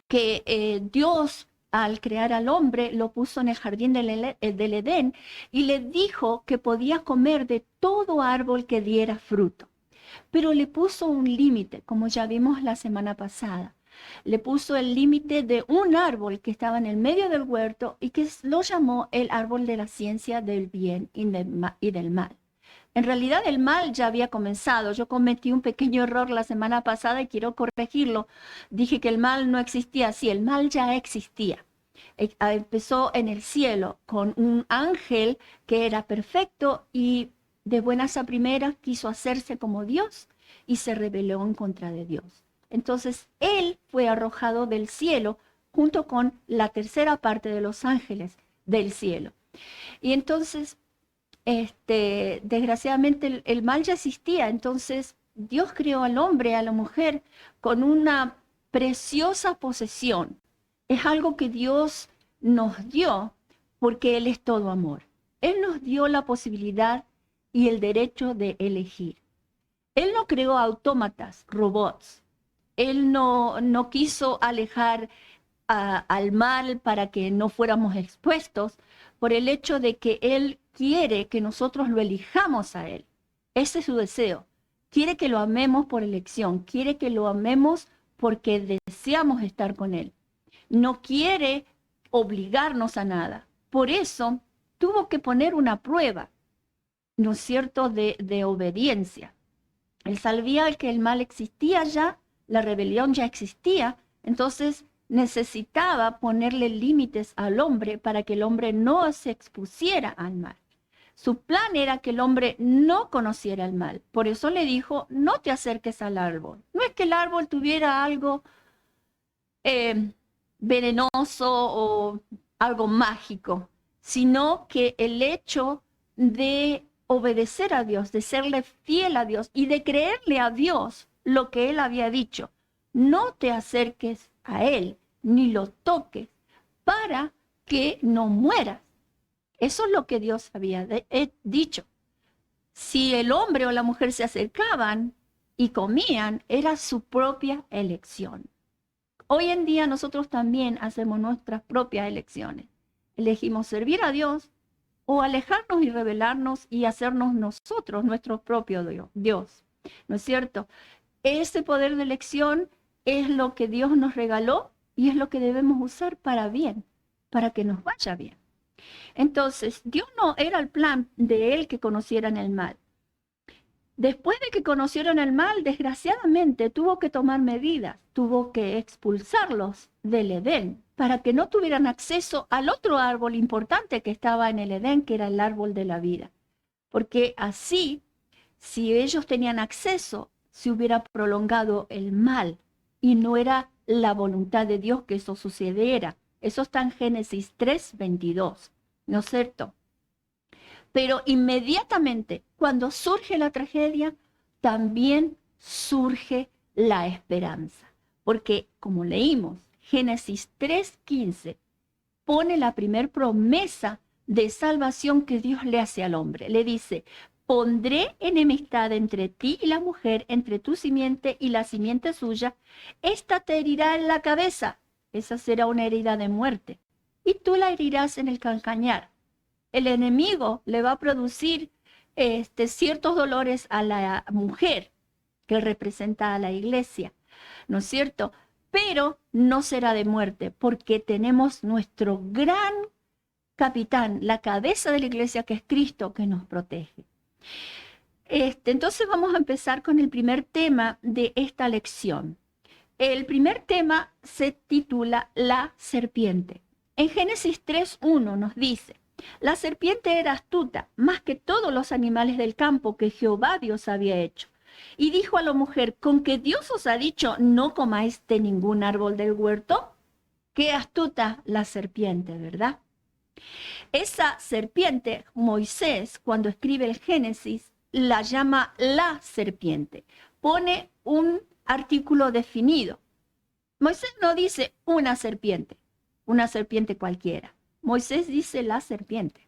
que Dios al crear al hombre lo puso en el jardín del Edén y le dijo que podía comer de todo árbol que diera fruto. Pero le puso un límite, como ya vimos la semana pasada. Le puso el límite de un árbol que estaba en el medio del huerto y que lo llamó el árbol de la ciencia del bien y del mal. En realidad el mal ya había comenzado. Yo cometí un pequeño error la semana pasada y quiero corregirlo. Dije que el mal no existía. Sí, el mal ya existía. Empezó en el cielo con un ángel que era perfecto y de buenas a primeras quiso hacerse como Dios y se rebeló en contra de Dios. Entonces él fue arrojado del cielo junto con la tercera parte de los ángeles del cielo. Y entonces, desgraciadamente el mal ya existía. Entonces Dios creó al hombre, a la mujer, con una preciosa posesión. Es algo que Dios nos dio porque Él es todo amor. Él nos dio la posibilidad y el derecho de elegir. Él no creó autómatas, robots. Él no quiso alejar al mal para que no fuéramos expuestos por el hecho de que Él quiere que nosotros lo elijamos a Él. Ese es su deseo. Quiere que lo amemos por elección. Quiere que lo amemos porque deseamos estar con Él. No quiere obligarnos a nada. Por eso tuvo que poner una prueba, ¿no es cierto?, de obediencia. Él sabía que el mal existía ya, la rebelión ya existía, entonces necesitaba ponerle límites al hombre para que el hombre no se expusiera al mal. Su plan era que el hombre no conociera el mal. Por eso le dijo, no te acerques al árbol. No es que el árbol tuviera algo venenoso o algo mágico, sino que el hecho de obedecer a Dios, de serle fiel a Dios y de creerle a Dios lo que Él había dicho. No te acerques a Él, ni lo toques, para que no mueras. Eso es lo que Dios había dicho. Si el hombre o la mujer se acercaban y comían, era su propia elección. Hoy en día nosotros también hacemos nuestras propias elecciones. Elegimos servir a Dios o alejarnos y rebelarnos y hacernos nosotros nuestro propio Dios. ¿No es cierto? Ese poder de elección es lo que Dios nos regaló y es lo que debemos usar para bien, para que nos vaya bien. Entonces, Dios no era el plan de él que conocieran el mal. Después de que conocieron el mal, desgraciadamente tuvo que tomar medidas, tuvo que expulsarlos del Edén para que no tuvieran acceso al otro árbol importante que estaba en el Edén, que era el árbol de la vida. Porque así, si ellos tenían acceso, se hubiera prolongado el mal y no era la voluntad de Dios que eso sucediera. Eso está en Génesis 3:22, ¿no es cierto? Pero inmediatamente, cuando surge la tragedia, también surge la esperanza. Porque, como leímos, Génesis 3:15 pone la primer promesa de salvación que Dios le hace al hombre. Le dice, pondré enemistad entre ti y la mujer, entre tu simiente y la simiente suya. Esta te herirá en la cabeza. Esa será una herida de muerte. Y tú la herirás en el calcañar. El enemigo le va a producir ciertos dolores a la mujer que representa a la iglesia, ¿no es cierto? Pero no será de muerte, porque tenemos nuestro gran capitán, la cabeza de la iglesia, que es Cristo, que nos protege. Entonces vamos a empezar con el primer tema de esta lección. El primer tema se titula La serpiente. En Génesis 3:1 nos dice, la serpiente era astuta, más que todos los animales del campo que Jehová Dios había hecho. Y dijo a la mujer, ¿con que Dios os ha dicho, no comáis de ningún árbol del huerto? Qué astuta la serpiente, ¿verdad? Esa serpiente, Moisés, cuando escribe el Génesis, la llama la serpiente. Pone un artículo definido. Moisés no dice una serpiente cualquiera. Moisés dice la serpiente.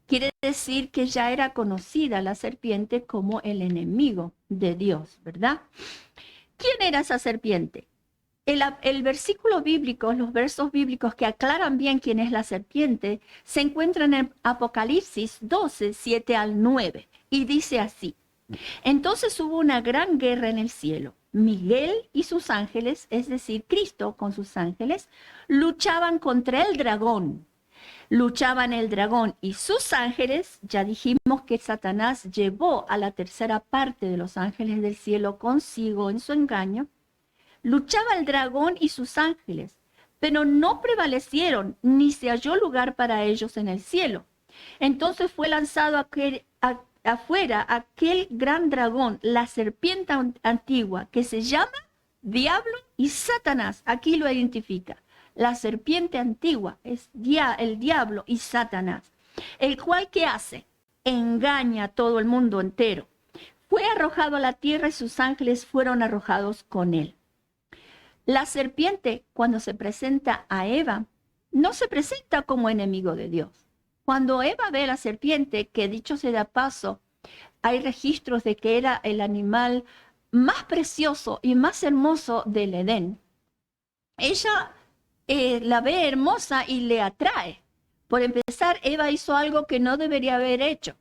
Quiere decir que ya era conocida la serpiente como el enemigo de Dios, ¿verdad? ¿Quién era esa serpiente? El versículo bíblico, los versos bíblicos que aclaran bien quién es la serpiente, se encuentran en Apocalipsis 12, 7 al 9, y dice así, entonces hubo una gran guerra en el cielo. Miguel y sus ángeles, es decir, Cristo con sus ángeles, luchaban contra el dragón. Luchaban el dragón y sus ángeles. Ya dijimos que Satanás llevó a la tercera parte de los ángeles del cielo consigo en su engaño. Luchaba el dragón y sus ángeles, pero no prevalecieron, ni se halló lugar para ellos en el cielo. Entonces fue lanzado afuera aquel gran dragón, la serpiente antigua, que se llama Diablo y Satanás. Aquí lo identifica. La serpiente antigua es el diablo y Satanás, el cual, ¿qué hace? Engaña a todo el mundo entero. Fue arrojado a la tierra y sus ángeles fueron arrojados con él. La serpiente, cuando se presenta a Eva, no se presenta como enemigo de Dios. Cuando Eva ve a la serpiente, que dicho sea de paso, hay registros de que era el animal más precioso y más hermoso del Edén, ella la ve hermosa y le atrae. Por empezar, Eva hizo algo que no debería haber hecho.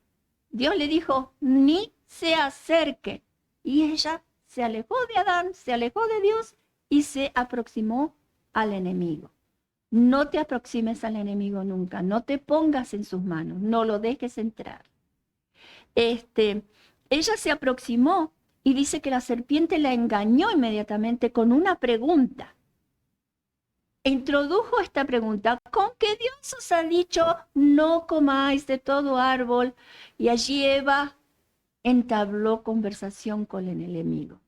Dios le dijo, ni se acerque. Y ella se alejó de Adán, se alejó de Dios y se aproximó al enemigo. No te aproximes al enemigo nunca, no te pongas en sus manos, no lo dejes entrar. Ella se aproximó y dice que la serpiente la engañó inmediatamente con una pregunta. Introdujo esta pregunta, ¿con qué Dios os ha dicho no comáis de todo árbol? Y allí Eva entabló conversación con el enemigo,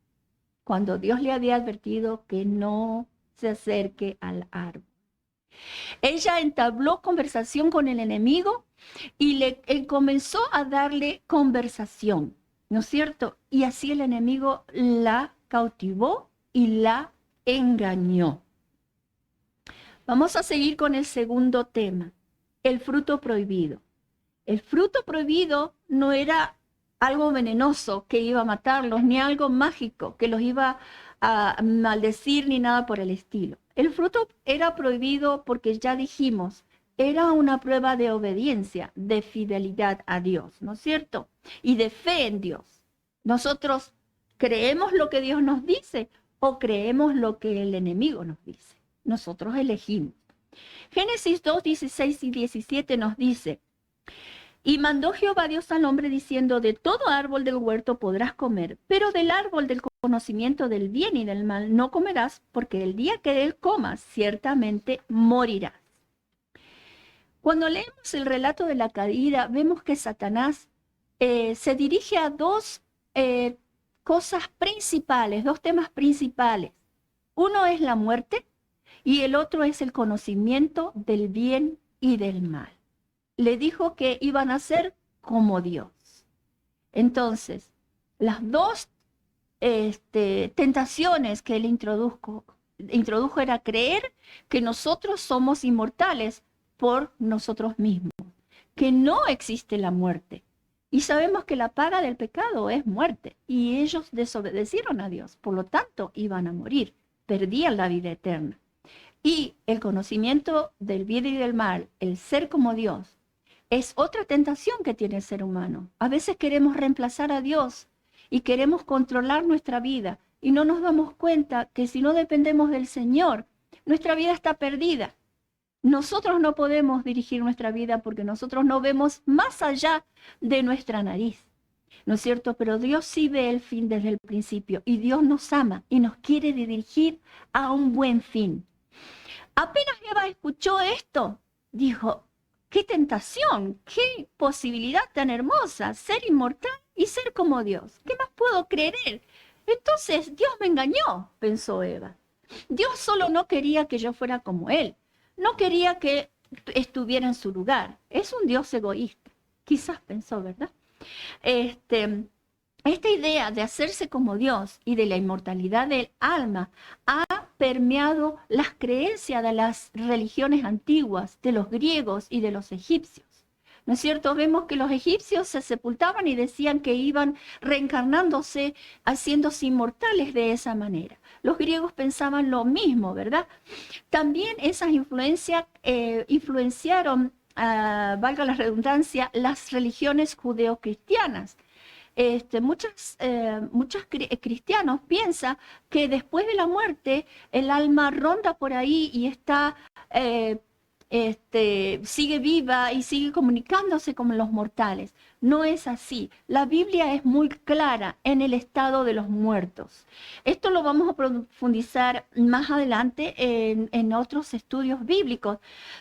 cuando Dios le había advertido que no se acerque al árbol. Ella entabló conversación con el enemigo y él comenzó a darle conversación, ¿no es cierto? Y así el enemigo la cautivó y la engañó. Vamos a seguir con el segundo tema, el fruto prohibido. El fruto prohibido no era algo venenoso que iba a matarlos, ni algo mágico que los iba a maldecir, ni nada por el estilo. El fruto era prohibido porque ya dijimos, era una prueba de obediencia, de fidelidad a Dios, ¿no es cierto? Y de fe en Dios. Nosotros creemos lo que Dios nos dice o creemos lo que el enemigo nos dice. Nosotros elegimos. Génesis 2, 16 y 17 nos dice: y mandó Jehová Dios al hombre diciendo: de todo árbol del huerto podrás comer, pero del árbol del conocimiento del bien y del mal no comerás, porque el día que de él comas, ciertamente morirás. Cuando leemos el relato de la caída, vemos que Satanás se dirige a dos cosas principales, dos temas principales. Uno es la muerte y el otro es el conocimiento del bien y del mal. Le dijo que iban a ser como Dios. Entonces, las dos tentaciones que él introdujo era creer que nosotros somos inmortales por nosotros mismos, que no existe la muerte. Y sabemos que la paga del pecado es muerte. Y ellos desobedecieron a Dios, por lo tanto iban a morir, perdían la vida eterna. Y el conocimiento del bien y del mal, el ser como Dios, es otra tentación que tiene el ser humano. A veces queremos reemplazar a Dios y queremos controlar nuestra vida y no nos damos cuenta que si no dependemos del Señor, nuestra vida está perdida. Nosotros no podemos dirigir nuestra vida porque nosotros no vemos más allá de nuestra nariz, ¿no es cierto? Pero Dios sí ve el fin desde el principio y Dios nos ama y nos quiere dirigir a un buen fin. Apenas Eva escuchó esto, dijo: ¡qué tentación! ¡Qué posibilidad tan hermosa! Ser inmortal y ser como Dios. ¿Qué más puedo creer? Entonces Dios me engañó, pensó Eva. Dios solo no quería que yo fuera como Él. No quería que estuviera en su lugar. Es un Dios egoísta. Quizás pensó, ¿verdad? Esta idea de hacerse como Dios y de la inmortalidad del alma ha permeado las creencias de las religiones antiguas, de los griegos y de los egipcios. ¿No es cierto? Vemos que los egipcios se sepultaban y decían que iban reencarnándose, haciéndose inmortales de esa manera. Los griegos pensaban lo mismo, ¿verdad? También esas influencias influenciaron, valga la redundancia, las religiones judeocristianas. Muchos cristianos piensan que después de la muerte el alma ronda por ahí y está, sigue viva y sigue comunicándose con los mortales. No es así. La Biblia es muy clara en el estado de los muertos. Esto lo vamos a profundizar más adelante en otros estudios bíblicos,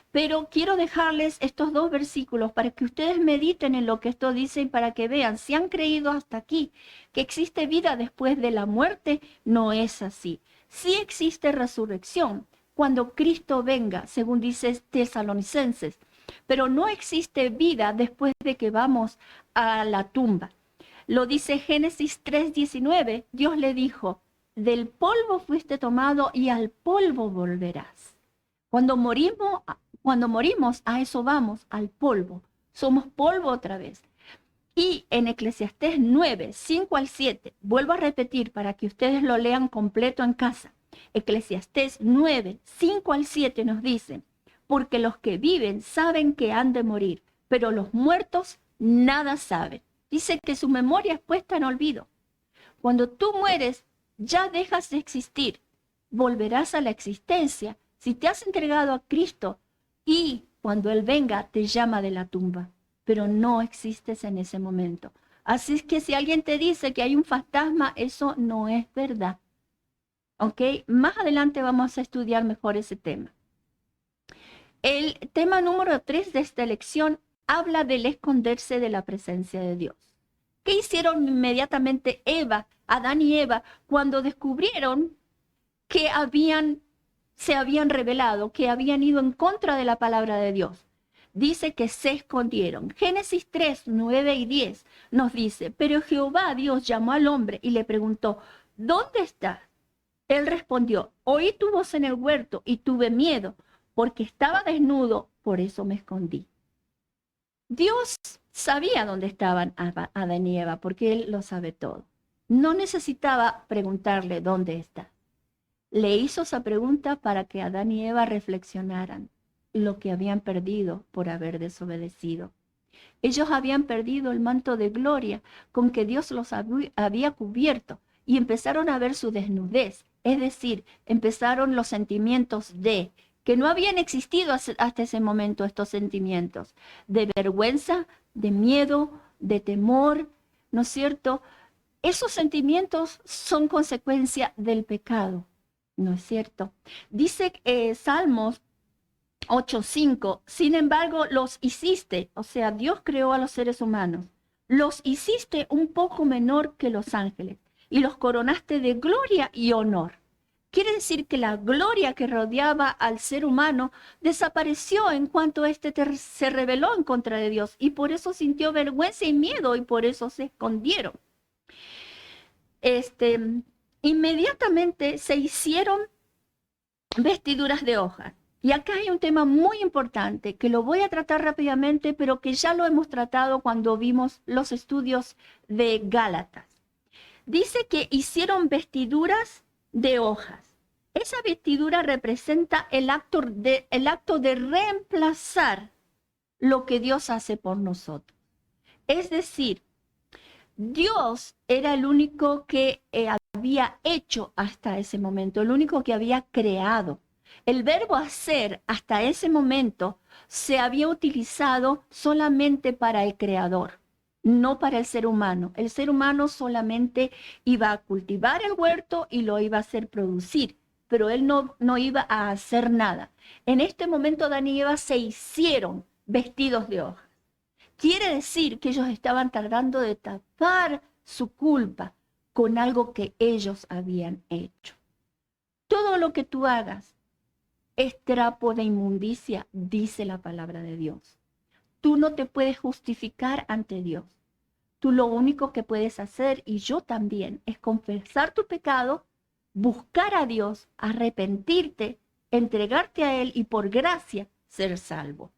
pero quiero dejarles estos dos versículos para que ustedes mediten en lo que esto dice y para que vean, si han creído hasta aquí que existe vida después de la muerte, no es así. Sí existe resurrección cuando Cristo venga, según dice Tesalonicenses, pero no existe vida después de que vamos a la tumba. Lo dice Génesis 3:19, Dios le dijo: del polvo fuiste tomado y al polvo volverás. Cuando morimos, a eso vamos, al polvo. Somos polvo otra vez. Y en Eclesiastés 9, 5 al 7, vuelvo a repetir para que ustedes lo lean completo en casa. Eclesiastés 9, 5 al 7 nos dice: porque los que viven saben que han de morir, pero los muertos nada saben. Dice que su memoria es puesta en olvido. Cuando tú mueres, ya dejas de existir. Volverás a la existencia si te has entregado a Cristo y cuando Él venga te llama de la tumba, pero no existes en ese momento. Así es que si alguien te dice que hay un fantasma, eso no es verdad. ¿Ok? Más adelante vamos a estudiar mejor ese tema. El tema número 3 de esta lección habla del esconderse de la presencia de Dios. ¿Qué hicieron inmediatamente Adán y Eva, cuando descubrieron que se habían rebelado, que habían ido en contra de la palabra de Dios? Dice que se escondieron. Génesis 3, 9 y 10 nos dice: pero Jehová Dios llamó al hombre y le preguntó: ¿dónde estás? Él respondió: oí tu voz en el huerto y tuve miedo, porque estaba desnudo, por eso me escondí. Dios sabía dónde estaban Adán y Eva, porque Él lo sabe todo. No necesitaba preguntarle dónde está. Le hizo esa pregunta para que Adán y Eva reflexionaran lo que habían perdido por haber desobedecido. Ellos habían perdido el manto de gloria con que Dios los había cubierto y empezaron a ver su desnudez. Es decir, empezaron los sentimientos de que no habían existido hasta ese momento estos sentimientos de vergüenza, de miedo, de temor, ¿no es cierto? Esos sentimientos son consecuencia del pecado, ¿no es cierto? Dice Salmos 8:5, sin embargo los hiciste, o sea, Dios creó a los seres humanos, los hiciste un poco menor que los ángeles y los coronaste de gloria y honor. Quiere decir que la gloria que rodeaba al ser humano desapareció en cuanto éste se rebeló en contra de Dios y por eso sintió vergüenza y miedo y por eso se escondieron. Inmediatamente se hicieron vestiduras de hojas. Y acá hay un tema muy importante que lo voy a tratar rápidamente, pero que ya lo hemos tratado cuando vimos los estudios de Gálatas. Dice que hicieron vestiduras de hojas. Esa vestidura representa el acto de reemplazar lo que Dios hace por nosotros. Es decir, Dios era el único que había hecho hasta ese momento, el único que había creado. El verbo hacer hasta ese momento se había utilizado solamente para el creador, no para el ser humano. El ser humano solamente iba a cultivar el huerto y lo iba a hacer producir, pero él no iba a hacer nada. En este momento Adán y Eva se hicieron vestidos de hojas. Quiere decir que ellos estaban tratando de tapar su culpa con algo que ellos habían hecho. Todo lo que tú hagas es trapo de inmundicia, dice la palabra de Dios. Tú no te puedes justificar ante Dios. Tú lo único que puedes hacer, y yo también, es confesar tu pecado, buscar a Dios, arrepentirte, entregarte a Él y por gracia ser salvo.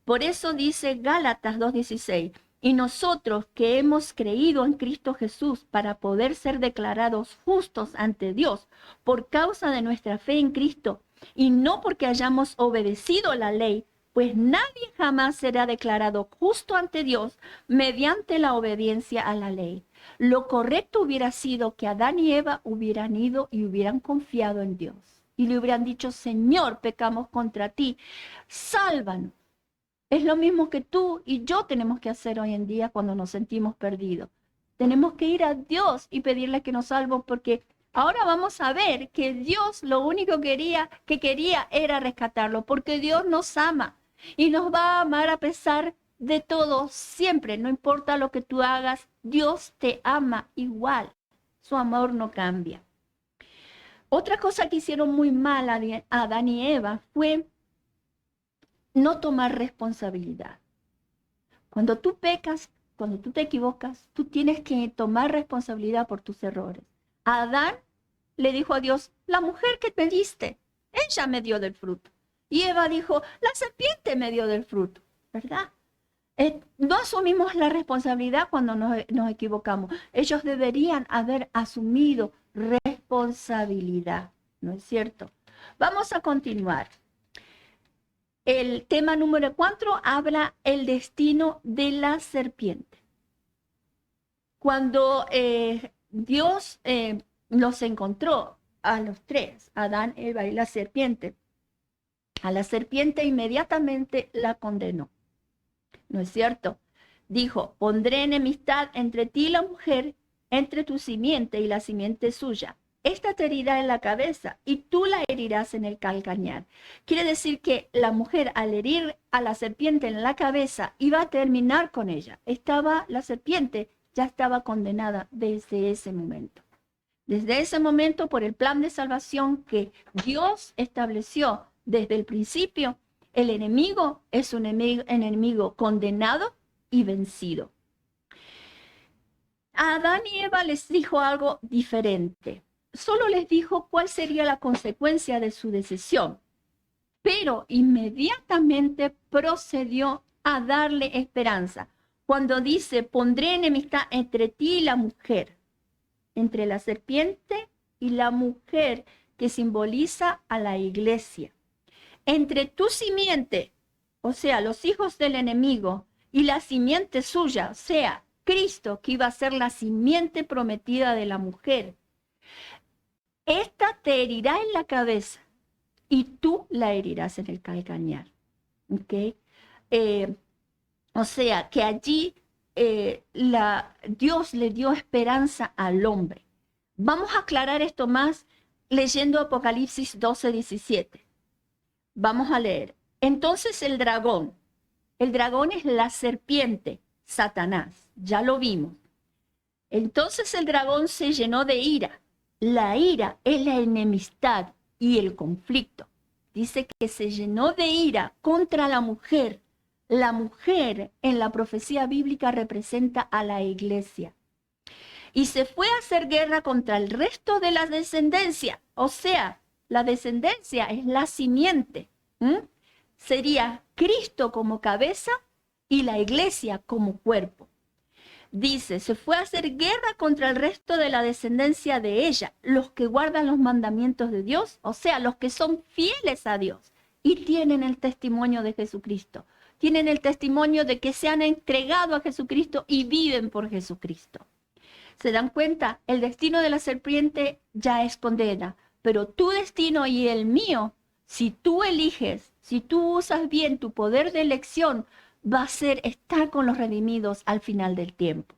Por eso dice Gálatas 2:16, y nosotros que hemos creído en Cristo Jesús para poder ser declarados justos ante Dios por causa de nuestra fe en Cristo y no porque hayamos obedecido la ley, pues nadie jamás será declarado justo ante Dios mediante la obediencia a la ley. Lo correcto hubiera sido que Adán y Eva hubieran ido y hubieran confiado en Dios y le hubieran dicho, Señor, pecamos contra ti, sálvanos. Es lo mismo que tú y yo tenemos que hacer hoy en día cuando nos sentimos perdidos. Tenemos que ir a Dios y pedirle que nos salve, porque ahora vamos a ver que Dios lo único que quería era rescatarlo, porque Dios nos ama y nos va a amar a pesar de todo, siempre, no importa lo que tú hagas, Dios te ama igual, su amor no cambia. Otra cosa que hicieron muy mal a Adán y Eva fue no tomar responsabilidad. Cuando tú pecas, cuando tú te equivocas, tú tienes que tomar responsabilidad por tus errores. Adán le dijo a Dios, la mujer que me diste, ella me dio del fruto. Y Eva dijo, la serpiente me dio del fruto, ¿verdad? No asumimos la responsabilidad cuando nos equivocamos. Ellos deberían haber asumido responsabilidad, ¿no es cierto? Vamos a continuar. El tema número 4 habla el destino de la serpiente. Cuando Dios los encontró a los tres, Adán, Eva y la serpiente, a la serpiente inmediatamente la condenó. ¿No es cierto? Dijo, pondré enemistad entre ti y la mujer, entre tu simiente y la simiente suya. Esta te herirá en la cabeza y tú la herirás en el calcañar. Quiere decir que la mujer al herir a la serpiente en la cabeza iba a terminar con ella. La serpiente ya estaba condenada desde ese momento. Desde ese momento, por el plan de salvación que Dios estableció desde el principio, el enemigo es un enemigo condenado y vencido. A Adán y Eva les dijo algo diferente. Solo les dijo cuál sería la consecuencia de su decisión, pero inmediatamente procedió a darle esperanza. Cuando dice, pondré enemistad entre ti y la mujer, entre la serpiente y la mujer, que simboliza a la iglesia. Entre tu simiente, o sea, los hijos del enemigo, y la simiente suya, o sea, Cristo, que iba a ser la simiente prometida de la mujer. Esta te herirá en la cabeza y tú la herirás en el calcañar. ¿Okay? O sea, que allí Dios le dio esperanza al hombre. Vamos a aclarar esto más leyendo Apocalipsis 12:17. Vamos a leer. Entonces el dragón es la serpiente, Satanás, ya lo vimos. Entonces el dragón se llenó de ira. La ira es la enemistad y el conflicto. Dice que se llenó de ira contra la mujer. La mujer en la profecía bíblica representa a la iglesia. Y se fue a hacer guerra contra el resto de la descendencia. O sea, la descendencia es la simiente. Sería Cristo como cabeza y la iglesia como cuerpo. Dice, se fue a hacer guerra contra el resto de la descendencia de ella, los que guardan los mandamientos de Dios, o sea, los que son fieles a Dios y tienen el testimonio de Jesucristo. Tienen el testimonio de que se han entregado a Jesucristo y viven por Jesucristo. ¿Se dan cuenta? El destino de la serpiente ya es condena, pero tu destino y el mío, si tú eliges, si tú usas bien tu poder de elección, va a ser estar con los redimidos al final del tiempo.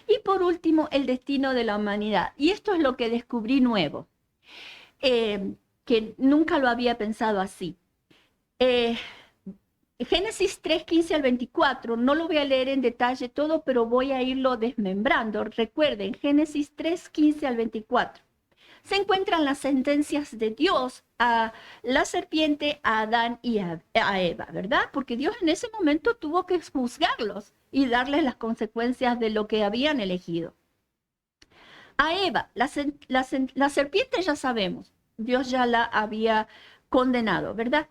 Y por último, el destino de la humanidad. Y esto es lo que descubrí nuevo, que nunca lo había pensado así. Génesis 3:15 al 24, no lo voy a leer en detalle todo, pero voy a irlo desmembrando. Recuerden, Génesis 3:15 al 24. Se encuentran las sentencias de Dios a la serpiente, a Adán y a Eva, ¿verdad? Porque Dios en ese momento tuvo que juzgarlos y darles las consecuencias de lo que habían elegido. A Eva, la serpiente ya sabemos, Dios ya la había condenado, ¿verdad?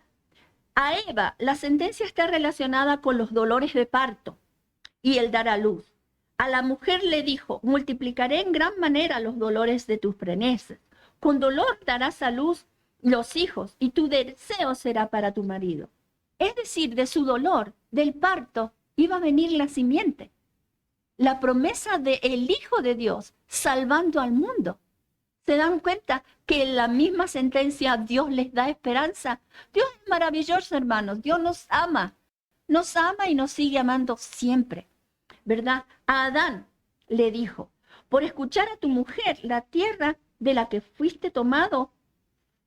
A Eva, la sentencia está relacionada con los dolores de parto y el dar a luz. A la mujer le dijo, multiplicaré en gran manera los dolores de tus preñeces. Con dolor darás a luz los hijos y tu deseo será para tu marido. Es decir, de su dolor, del parto, iba a venir la simiente. La promesa del Hijo de Dios salvando al mundo. ¿Se dan cuenta que en la misma sentencia Dios les da esperanza? Dios es maravilloso, hermanos. Dios nos ama y nos sigue amando siempre, ¿verdad? A Adán le dijo, por escuchar a tu mujer, la tierra de la que fuiste tomado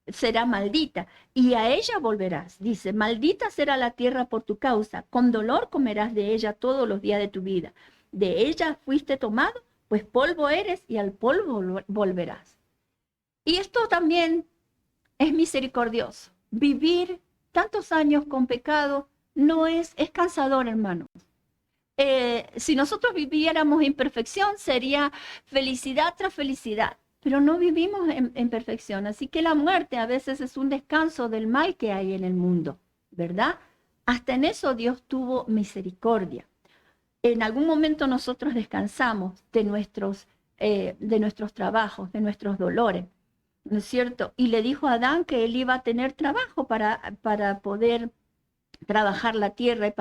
será maldita, y a ella volverás. Dice, maldita será la tierra por tu causa, con dolor comerás de ella todos los días de tu vida. De ella fuiste tomado, pues polvo eres y al polvo volverás. Y esto también es misericordioso. Vivir tantos años con pecado no es cansador, hermanos. Si nosotros viviéramos en perfección, sería felicidad tras felicidad, pero no vivimos en perfección. Así que la muerte a veces es un descanso del mal que hay en el mundo, ¿verdad? Hasta en eso Dios tuvo misericordia. En algún momento nosotros descansamos de nuestros trabajos, de nuestros dolores, ¿no es cierto? Y le dijo a Adán que él iba a tener trabajo para poder trabajar la tierra y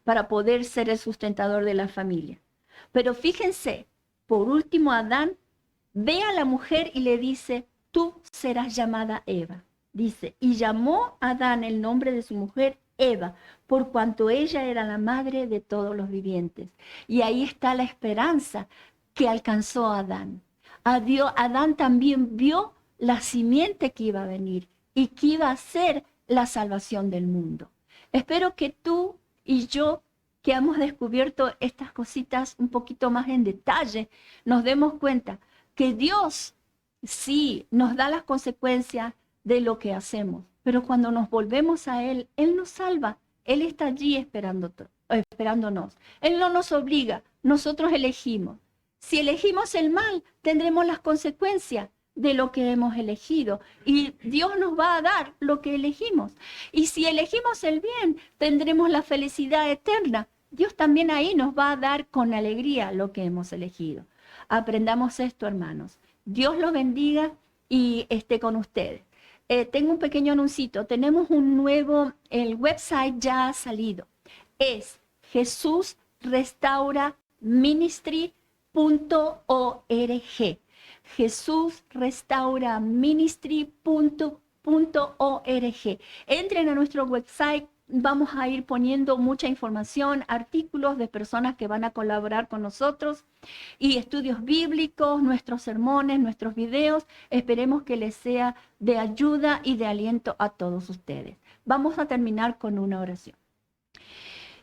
para poder ser el sustentador de la familia. Pero fíjense, por último Adán ve a la mujer y le dice, tú serás llamada Eva. Dice, y llamó a Adán el nombre de su mujer Eva, por cuanto ella era la madre de todos los vivientes. Y ahí está la esperanza que alcanzó a Adán. Adán también vio la simiente que iba a venir y que iba a ser la salvación del mundo. Espero que tú y yo, que hemos descubierto estas cositas un poquito más en detalle, nos demos cuenta que Dios sí nos da las consecuencias de lo que hacemos, pero cuando nos volvemos a Él, Él nos salva. Él está allí esperándonos. Él no nos obliga, nosotros elegimos. Si elegimos el mal, tendremos las consecuencias de lo que hemos elegido y Dios nos va a dar lo que elegimos. Y si elegimos el bien, tendremos la felicidad eterna. Dios también ahí nos va a dar con alegría lo que hemos elegido. Aprendamos esto, hermanos. Dios los bendiga y esté con ustedes. Tengo un pequeño anuncito. Tenemos el website ya ha salido. Es jesusrestauraministry.org. jesusrestauraministry.org. Entren a nuestro website. Vamos a ir poniendo mucha información, artículos de personas que van a colaborar con nosotros y estudios bíblicos, nuestros sermones, nuestros videos. Esperemos que les sea de ayuda y de aliento a todos ustedes. Vamos a terminar con una oración.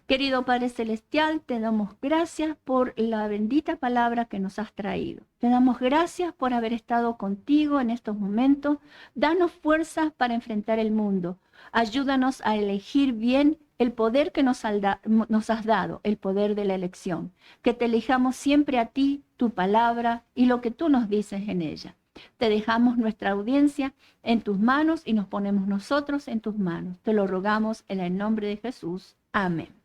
Querido Padre Celestial, te damos gracias por la bendita palabra que nos has traído. Te damos gracias por haber estado contigo en estos momentos. Danos fuerzas para enfrentar el mundo. Ayúdanos a elegir bien el poder que nos has dado, el poder de la elección. Que te elijamos siempre a ti, tu palabra y lo que tú nos dices en ella. Te dejamos nuestra audiencia en tus manos y nos ponemos nosotros en tus manos. Te lo rogamos en el nombre de Jesús. Amén.